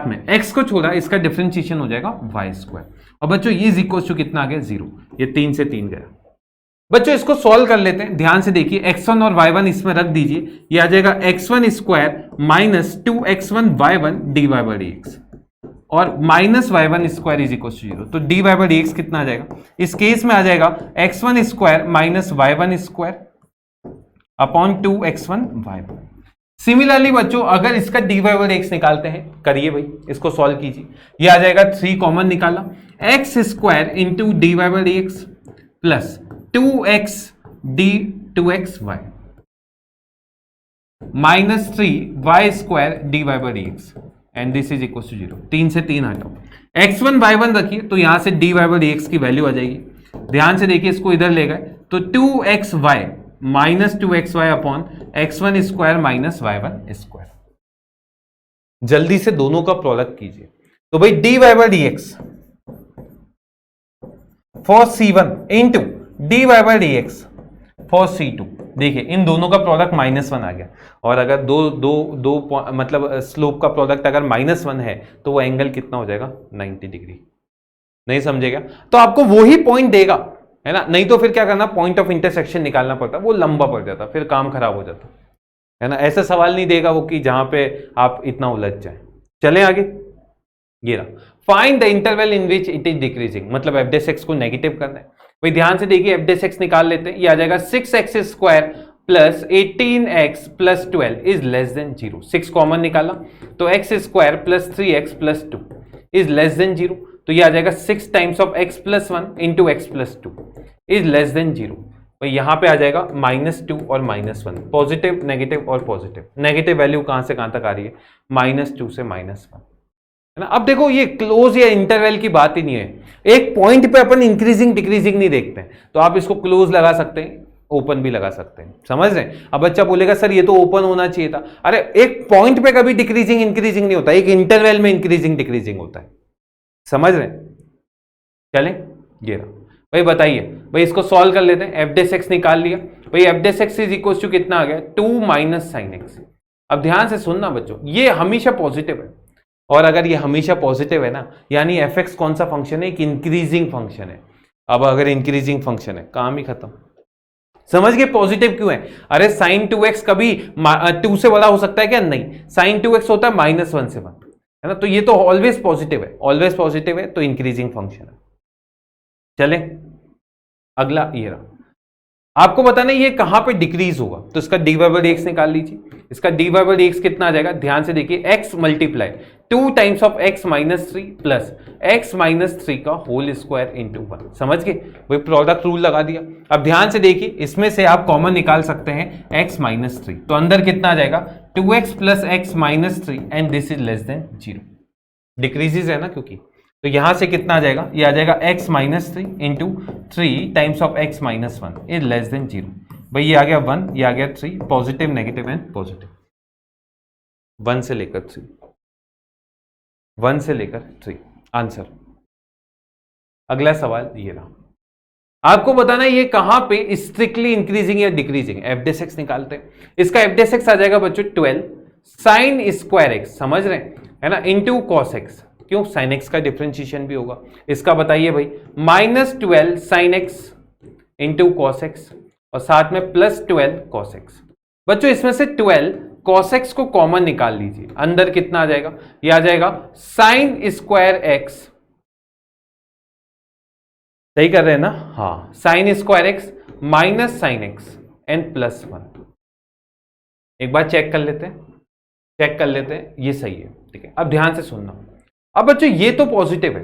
में x को छोड़ा इसका डिफरेंशिएशन हो जाएगा y²। और बच्चों ये इज इक्वल टू कितना आ गया 0, ये 3 से 3 गया। बच्चों इसको सॉल्व कर लेते हैं, ध्यान से देखिए x1 और y1 इसमें रख दीजिए, ये आ जाएगा x1² - 2x1 y1 dy/dx और -y1² इज इक्वल टू 0, तो dy/dx कितना आ जाएगा, इस केस में आ जाएगा x1² - y1² upon 2x1 y1। Similarly बच्चों अगर इसका dy/dx निकालते हैं, करिए भाई इसको सॉल्व कीजिए, ये आ जाएगा 3 कॉमन निकाला, x² × dy/dx plus 2x d2xy minus 3y² dy/dx and this is equal to 0, 3 से 3 हटाओ, x1 y1 रखिए तो यहां से dy/dx की वैल्यू आ जाएगी। ध्यान से देखिए इसको इधर ले गए तो 2xy - 2xy upon x1² - y1²। जल्दी से दोनों का प्रोडक्ट कीजिए, तो भाई dy/dx for c1 into d y by d x for C2। देखिए इन दोनों का प्रोडक्ट -1 आ गया, और अगर दो मतलब स्लोप का प्रोडक्ट अगर -1 है तो वो एंगल कितना हो जाएगा 90 डिग्री। नहीं समझेगा तो आपको वही पॉइंट देगा, है ना, नहीं तो फिर क्या करना, पॉइंट ऑफ इंटरसेक्शन निकालना पड़ता, वो लंबा पड़ जाता, फिर काम खराब हो जाता, है ना। ऐसा सवाल नहीं देगा वो कि जहां पे आप इतना उलझ जाए। चले आगे, ये रहा, find the interval in which it is decreasing, मतलब एफ डेस एक्स को नेगेटिव करना है। भाई ध्यान से देखिए, एफ डेस एक्स निकाल लेते हैं, ये आ जाएगा 6x square plus 18x plus 12 is less than 0। 6 common निकाला तो x square plus 3x plus 2 is less than 0, तो ये आ जाएगा 6 times of x plus 1 into x plus 2 is less than 0। तो यहां पे आ जाएगा -2 और -1, पॉजिटिव नेगेटिव और पॉजिटिव। नेगेटिव वैल्यू कहां से कहां तक आ रही है, -2 से -1, है ना। अब देखो ये क्लोज या इंटरवल की बात ही नहीं है, एक पॉइंट पे अपन इंक्रीजिंग डिक्रीजिंग नहीं देखते हैं, तो आप इसको क्लोज लगा सकते हैं, ओपन भी लगा सकते हैं, समझ रहे हैं। अब बच्चा बोलेगा सर ये तो ओपन होना चाहिए था, अरे एक पॉइंट पे कभी डिक्रीजिंग इंक्रीजिंग नहीं होता, एक इंटरवल में इंक्रीजिंग डिक्रीजिंग होता है, समझ रहे हैं। चलें, ये रहा भाई, बताइए भाई, इसको सॉल्व कर लेते हैं। एफ डेस एक्स निकाल लिया भाई, f dash x is equal to कितना आ गया 2 माइनस साइन एक्स। अब ध्यान से सुनना बच्चों, ये हमेशा पॉजिटिव है, और अगर ये हमेशा पॉजिटिव है ना, यानी एफ एक्स कौन सा फंक्शन है, एक इंक्रीजिंग फंक्शन है। अब अगर इंक्रीजिंग फंक्शन है, काम ही खत्म। समझ गए पॉजिटिव क्यों है, अरे साइन 2x कभी 2 से बड़ा हो सकता है क्या, नहीं, साइन 2x होता है -1 से 1, है ना, तो ये तो ऑलवेज पॉजिटिव है, ऑलवेज पॉजिटिव है, तो इंक्रीजिंग फंक्शन है। चले अगला, ये रहा, आपको बताना ये कहां पे डिक्रीज होगा, तो इसका d y by d x निकाल लीजिए। इसका d y by d x कितना आ जाएगा, ध्यान से देखिए, x multiply 2 times of x minus 3 plus x minus 3 का होल स्क्वायर इंटू 1। समझ गए, वही प्रोडक्ट रूल लगा दिया। अब ध्यान से देखिए, इसमें से आप कॉमन निकाल सकते हैं x माइनस 3, तो अंदर कितना आ जाएगा 2x plus x minus 3 and this is less than 0, decreases है ना, क्योंकि तो यहां से कितना आ जाएगा, ये आ जाएगा x minus 3 into 3 times of x minus 1 is less than 0। भाई ये आ गया 1, ये आ गया 3, पॉजिटिव नेगेटिव एंड पॉजिटिव, 1 से लेकर 3, 1 से लेकर 3 आंसर। अगला सवाल ये रहा, आपको बताना है ये कहां पे स्ट्रिक्टली इंक्रीजिंग या डिक्रीजिंग। एफ डेस एक्स निकालते हैं, इसका एफ डेस एक्स आ जाएगा बच्चों 12 साइन स्क्वायर एक्स, समझ रहे हैं, है ना, इंटू कॉस एक्स, क्यों, साइन एक्स का डिफरेंशिएशन भी होगा। इसका बताइए भाई, -12 sine x into cos x और साथ में +12 कॉस एक्स। बच्चों इसमें से 12 कॉस एक्स को कॉमन निकाल लीजिए, अंदर कितना आ जाएगा, ये आ जाएगा साइन स्क्वायर एक्स, सही कर रहे हैं ना, हाँ, sine square x minus sine x and +1। एक बार चेक कर लेते हैं, ये सही है, ठीक है। अब ध्यान से सुनना, अब बच्चों ये तो पॉजिटिव है।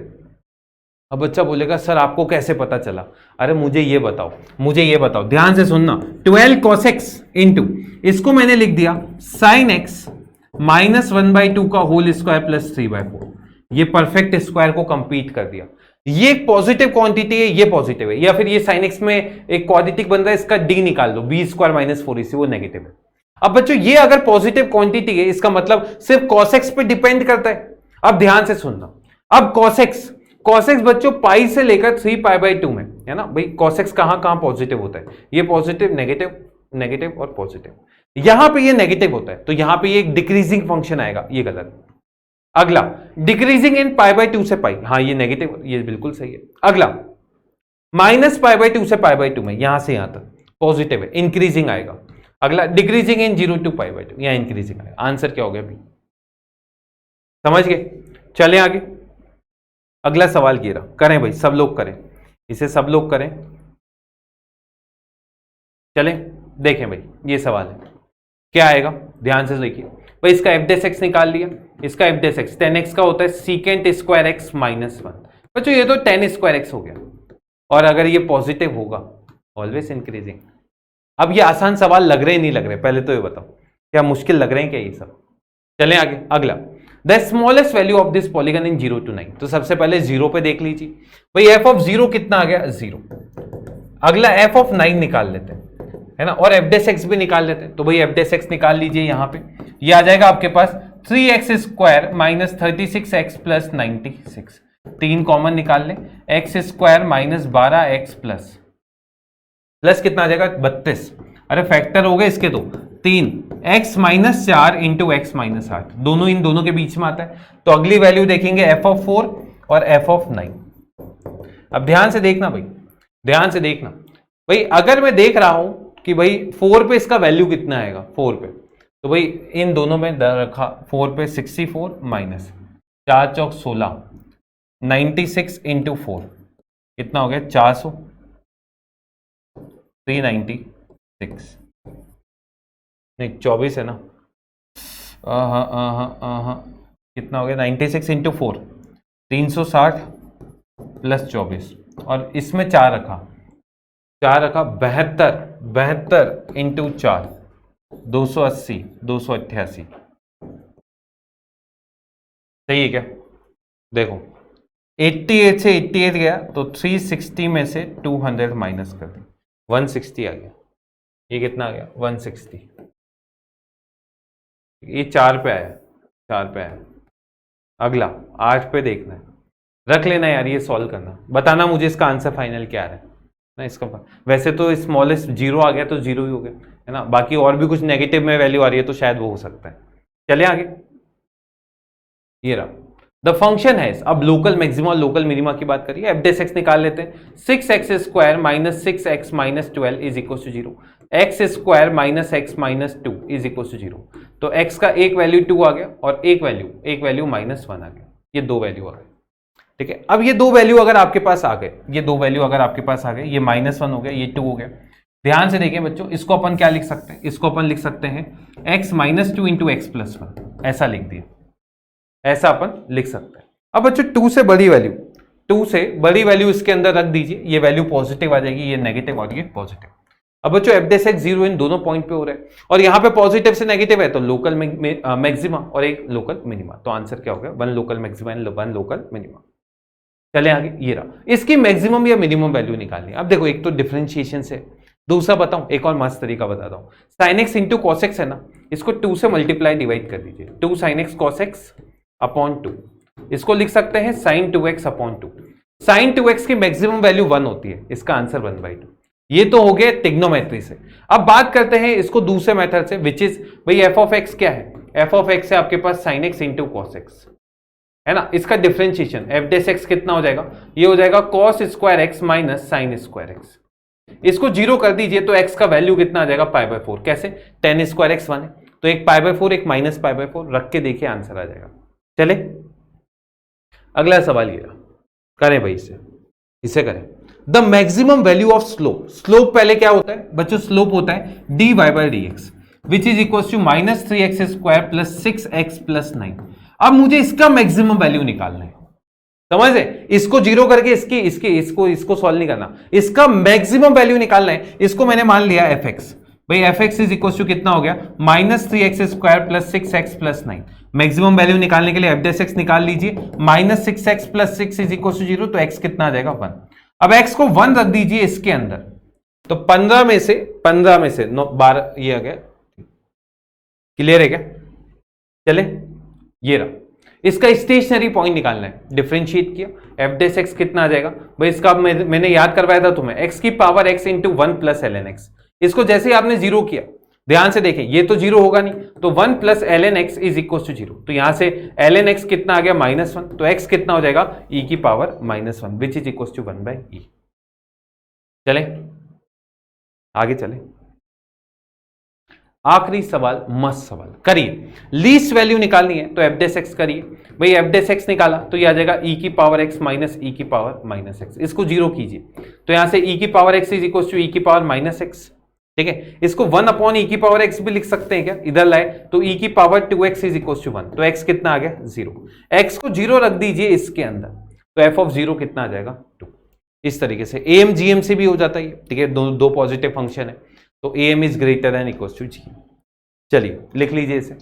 अब बच्चा बोलेगा सर आपको कैसे पता चला, अरे मुझे ये बताओ, ध्यान से सुनना, 12 cos x इंटू, इसको मैंने लिख दिया साइन एक्स माइनस 1/2 का होल स्क्वायर प्लस 3/4, ये परफेक्ट स्क्वायर को कंप्लीट कर दिया। ये एक पॉजिटिव क्वांटिटी है, ये पॉजिटिव है, या फिर ये साइन एक्स में एक क्वाड्रेटिक बन रहा है, इसका डी निकाल दो, b स्क्वायर माइनस 4ac, वो नेगेटिव है। अब बच्चों ये अगर पॉजिटिव क्वांटिटी है, इसका मतलब सिर्फ cos x पे डिपेंड करता है। अब ध्यान से सुनना, अब cos x बच्चों पाई से लेकर 3π/2 में, है ना भाई, cos x कहां पॉजिटिव होता है, ये पॉजिटिव नेगेटिव और पॉजिटिव, यहां पे ये नेगेटिव होता है, तो यहां पे ये एक डिक्रीजिंग फंक्शन आएगा, ये गलत। अगला डिक्रीजिंग इन π/2 से पाई, हाँ ये नेगेटिव, ये बिल्कुल सही है। अगला -π/2 से π/2 में, यहां से यहां तक पॉजिटिव है, इंक्रीजिंग आएगा। अगला डिक्रीजिंग इन 0 to π/2, यहां इंक्रीजिंग आएगा। आंसर क्या हो गया, बी। समझ गए, चलें आगे। अगला सवाल ये रहा, करें भाई, सब लोग करें इसे, सब लोग करें। चलें देखें भाई, ये सवाल है, क्या आएगा, ध्यान से देखिए भाई। इसका एफ डेस एक्स निकाल लिया, इसका एफ डेस एक्स 10x का होता है सीकेंट स्क्वायर एक्स माइनस 1। बच्चों ये तो 10 स्क्वायर एक्स हो गया, और अगर ये पॉजिटिव होगा ऑलवेज इंक्रीजिंग। अब ये आसान सवाल लग रहे नहीं लग रहे, पहले तो ये बताओ क्या मुश्किल लग रहे हैं क्या ये सब। चलें आगे। अगला, the smallest value of this polygon in 0 to 9। तो सबसे पहले 0 पे देख लीजिए भाई, एफ ऑफ 0 कितना आ गया, 0। अगला एफ ऑफ 9 निकाल लेते हैं, है ना, और एफ डेस एक्स भी निकाल लेते हैं। तो भाई एफ डेस एक्स निकाल लीजिए, यहां पे ये आ जाएगा आपके पास 3x square minus 36x plus 96, 3 common निकाल लें, x square minus 12x plus plus कितना आ जाएगा 32, अरे फैक्टर हो गए इसके तो 3, x minus 4 into x minus 8, दोनों इन दोनों के बीच में आता है। तो अगली वैल्यू देखेंगे f(4) और f(9). अब ध्यान से देखना भाई, ध्यान से देखना भाई, अगर मैं देख रहा हूं कि भाई 4 पे इसका वैल्यू कितना आएगा 4 पे, तो भाई इन दोनों में रखा 4 पे 64 माइनस 4 चौक 16, 96 इंटू 4 कितना हो गया 400, 396 नहीं 24 है ना, कितना हो गया 96 इंटू 4 360 प्लस 24, और इसमें 4 रखा 72 इंटू 4 280 288, सही है क्या? देखो 88 से 88 गया तो 360 में से 200 माइनस कर दी, 160 आ गया। ये कितना आ गया 160, ये 4 पे आया, 4 पे आया। अगला 8 पे देखना है, रख लेना यार, ये सॉल्व करना, बताना मुझे इसका आंसर फाइनल क्या है ना। इसका वैसे तो स्मॉलेस्ट 0 आ गया तो 0 ही हो गया है ना, बाकी और भी कुछ नेगेटिव में वैल्यू आ रही है तो शायद वो हो सकता है। चले आगे, ये रहा द फंक्शन है। अब लोकल मैक्सिमा और लोकल मिनिमा की बात करिए, f(x) निकाल लेते हैं। 6x² minus 6x minus 12 is equal to 0, x² minus x minus 2 is equal to 0। तो x का एक वैल्यू 2 आ गया और एक वैल्यू -1 आ गया, ये दो वैल्यू आ गए। ठीक है, अब ये दो वैल्यू अगर आपके पास आ गए, ये दो वैल्यू अगर आपके पास आ गए, ये -1 हो गया, ये 2 हो गया। ध्यान से देखिए बच्चों, इसको अपन क्या लिख सकते हैं, इसको अपन लिख सकते हैं x minus 2 into x plus 1, ऐसा लिख दिए, ऐसा अपन लिख सकते हैं। अब बच्चों 2 से बड़ी वैल्यू इसके अंदर रख दीजिए, ये वैल्यू पॉजिटिव आ जाएगी, ये नेगेटिव और ये पॉजिटिव। अब बच्चों f(x) 0 इन दोनों पॉइंट पे हो रहा है और यहाँ पे पॉजिटिव से नेगेटिव है, तो लोकल मैक्सिमा और एक लोकल मिनिमा। तो आंसर क्या हो गया 1 local maxima and 1 local minima. चले आगे, ये रहा, इसकी मैक्सिमम या मिनिमम वैल्यू निकालनी है। अब देखो एक तो डिफरेंशिएशन से, दूसरा बताऊं एक और मस्त तरीका बताता हूं, sin x into cos x है ना, इसको 2 से मल्टीप्लाई डिवाइड कर दीजिए, 2 sin x cos x upon 2, इसको लिख सकते हैं sin 2x upon 2। sin 2x की मैक्सिमम वैल्यू 1 होती है, इसका आंसर 1/2। ये तो हो गए ट्रिग्नोमेट्री से। अब बात करते हैं इसको दूसरे मेथड से, विच इज भाई f(x) क्या है, f(x) है आपके पास sin x into cos x है ना, इसका डिफरेंशिएशन f(x) कितना हो जाएगा, ये हो जाएगा cos square x minus sin square x। इसको 0 कर दीजिए तो x का वैल्यू कितना आ जाएगा π/4। कैसे, tan स्क्वायर x 1 है तो एक π/4 एक माइनस π/4, रख के देखिए आंसर आ जाएगा। चले अगला सवाल, ये करें भाई, इसे करें। The maximum value of slope पहले क्या होता है बच्चों, स्लोप होता है dy/dx which is equal to -3x² plus 6x plus 9। अब मुझे इसका मैक्सिमम वैल्यू निकालना है, समझे, इसको 0 करके इसको सॉल्व नहीं करना, इसका मैक्सिमम वैल्यू निकालना है। इसको मैंने मान लिया fx, भाई fx इज इक्वल टू कितना हो गया -3x² plus 6x plus 9। Maximum value निकालने के लिए f(x) निकाल लीजिए, -6x plus 6 is equal to 0, तो x कितना आ जाएगा 1। अब x को 1 रख दीजिए इसके अंदर, तो 15 में से 12 ये आ गया। क्लियर है क्या? चले, ये रहा, इसका स्टेशनरी पॉइंट निकालना है। डिफरेंशिएट किया, f(x) कितना आ जाएगा भाई, इसका मैंने याद करवाया था तुम्हें, x की power x into 1 plus ln x। इसको जैसे ही आपने 0 किया, ध्यान से देखें, ये तो 0 होगा नहीं, तो 1 plus ln x is equal to 0। तो यहां से ln x कितना आ गया -1, तो x कितना हो जाएगा e की power -1 which is equal to 1/e। चले आगे चले, आखिरी सवाल, मस्त सवाल करिए। लीस्ट वैल्यू निकालनी है तो f(x) करिए, भाई f(x) निकाला तो ये आ जाएगा e की पावर x माइनस e की पावर -x। इसको 0 कीजिए तो यहां से e की power x is equal to e की पावर -x। ठीक है, इसको 1 अपॉन e की पावर x भी लिख सकते हैं क्या, इधर लाए तो e की power 2x is equal to 1, तो x कितना आ गया 0। x को 0 रख दीजिए इसके अंदर, तो f(0) कितना आ जाएगा 2। इस तरीके से am gm से भी हो जाता है। ठीक है, दो पॉजिटिव फंक्शन है तो am is greater than equal to g। चलिए लिख लीजिए इसे।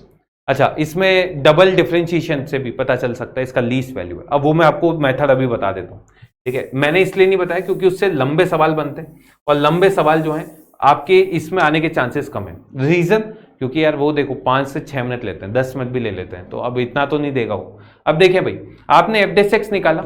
अच्छा, इसमें डबल डिफरेंशिएशन से भी पता चल सकता है इसका लीस्ट वैल्यू है। अब वो मैं आपको मेथड अभी बता देता हूँ। ठीक है, मैंने इसलिए नहीं बताया क्योंकि उससे लंबे सवाल बनते हैं और लंबे सवाल जो हैं आपके इसमें आने के चांसेस कम है। रीजन, क्योंकि यार वो देखो 5 से 6 मिनट लेते हैं, 10 मिनट भी ले लेते हैं, तो अब इतना तो नहीं देगा वो। अब देखिए भाई, आपने f(x) निकाला,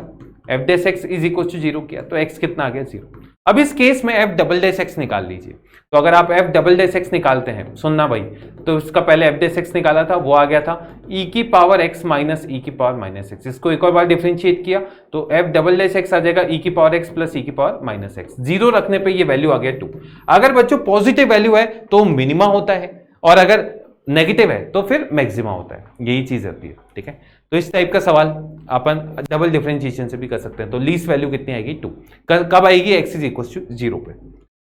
f(x) इज इक्वल टू 0 किया तो x कितना आ गया 0। अब इस केस में f डबल डैश एक्स निकाल लीजिए। तो अगर आप f डबल डैश एक्स निकालते हैं, सुनना भाई, तो इसका पहले f डैश एक्स निकाला था, वो आ गया था e की पावर x माइनस e की पावर माइनस एक्स। इसको एक और बार डिफरेंशिएट किया तो f डबल डैश एक्स आ जाएगा e की पावर x प्लस e की पावर माइनस एक्स। जीरो रखने पे ये वैल्यू आ गया 2। अगर बच्चों पॉजिटिव वैल्यू है तो मिनिमा होता है, और अगर नेगेटिव है तो फिर मैक्सिमा होता है। यही चीज होती है, ठीक है। तो इस टाइप का सवाल अपन डबल डिफरेंशिएशन से भी कर सकते हैं। तो लीस्ट वैल्यू कितनी आएगी 2, कब आएगी x इज इक्वल टू 0 पे।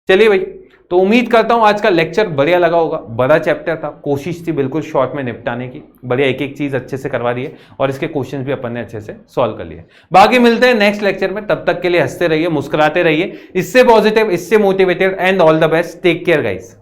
चलिए भाई, तो उम्मीद करता हूं आज का लेक्चर बढ़िया लगा होगा। बड़ा चैप्टर था, कोशिश थी बिल्कुल शॉर्ट में निपटाने की, बढ़िया एक एक चीज अच्छे से करवा दी है और इसके क्वेश्चंस भी अपन ने अच्छे से सॉल्व कर लिए। बाकी मिलते हैं नेक्स्ट लेक्चर में, तब तक के लिए हंसते रहिए, मुस्कुराते रहिए, इससे पॉजिटिव, इससे motivated, and all the best. Take care guys.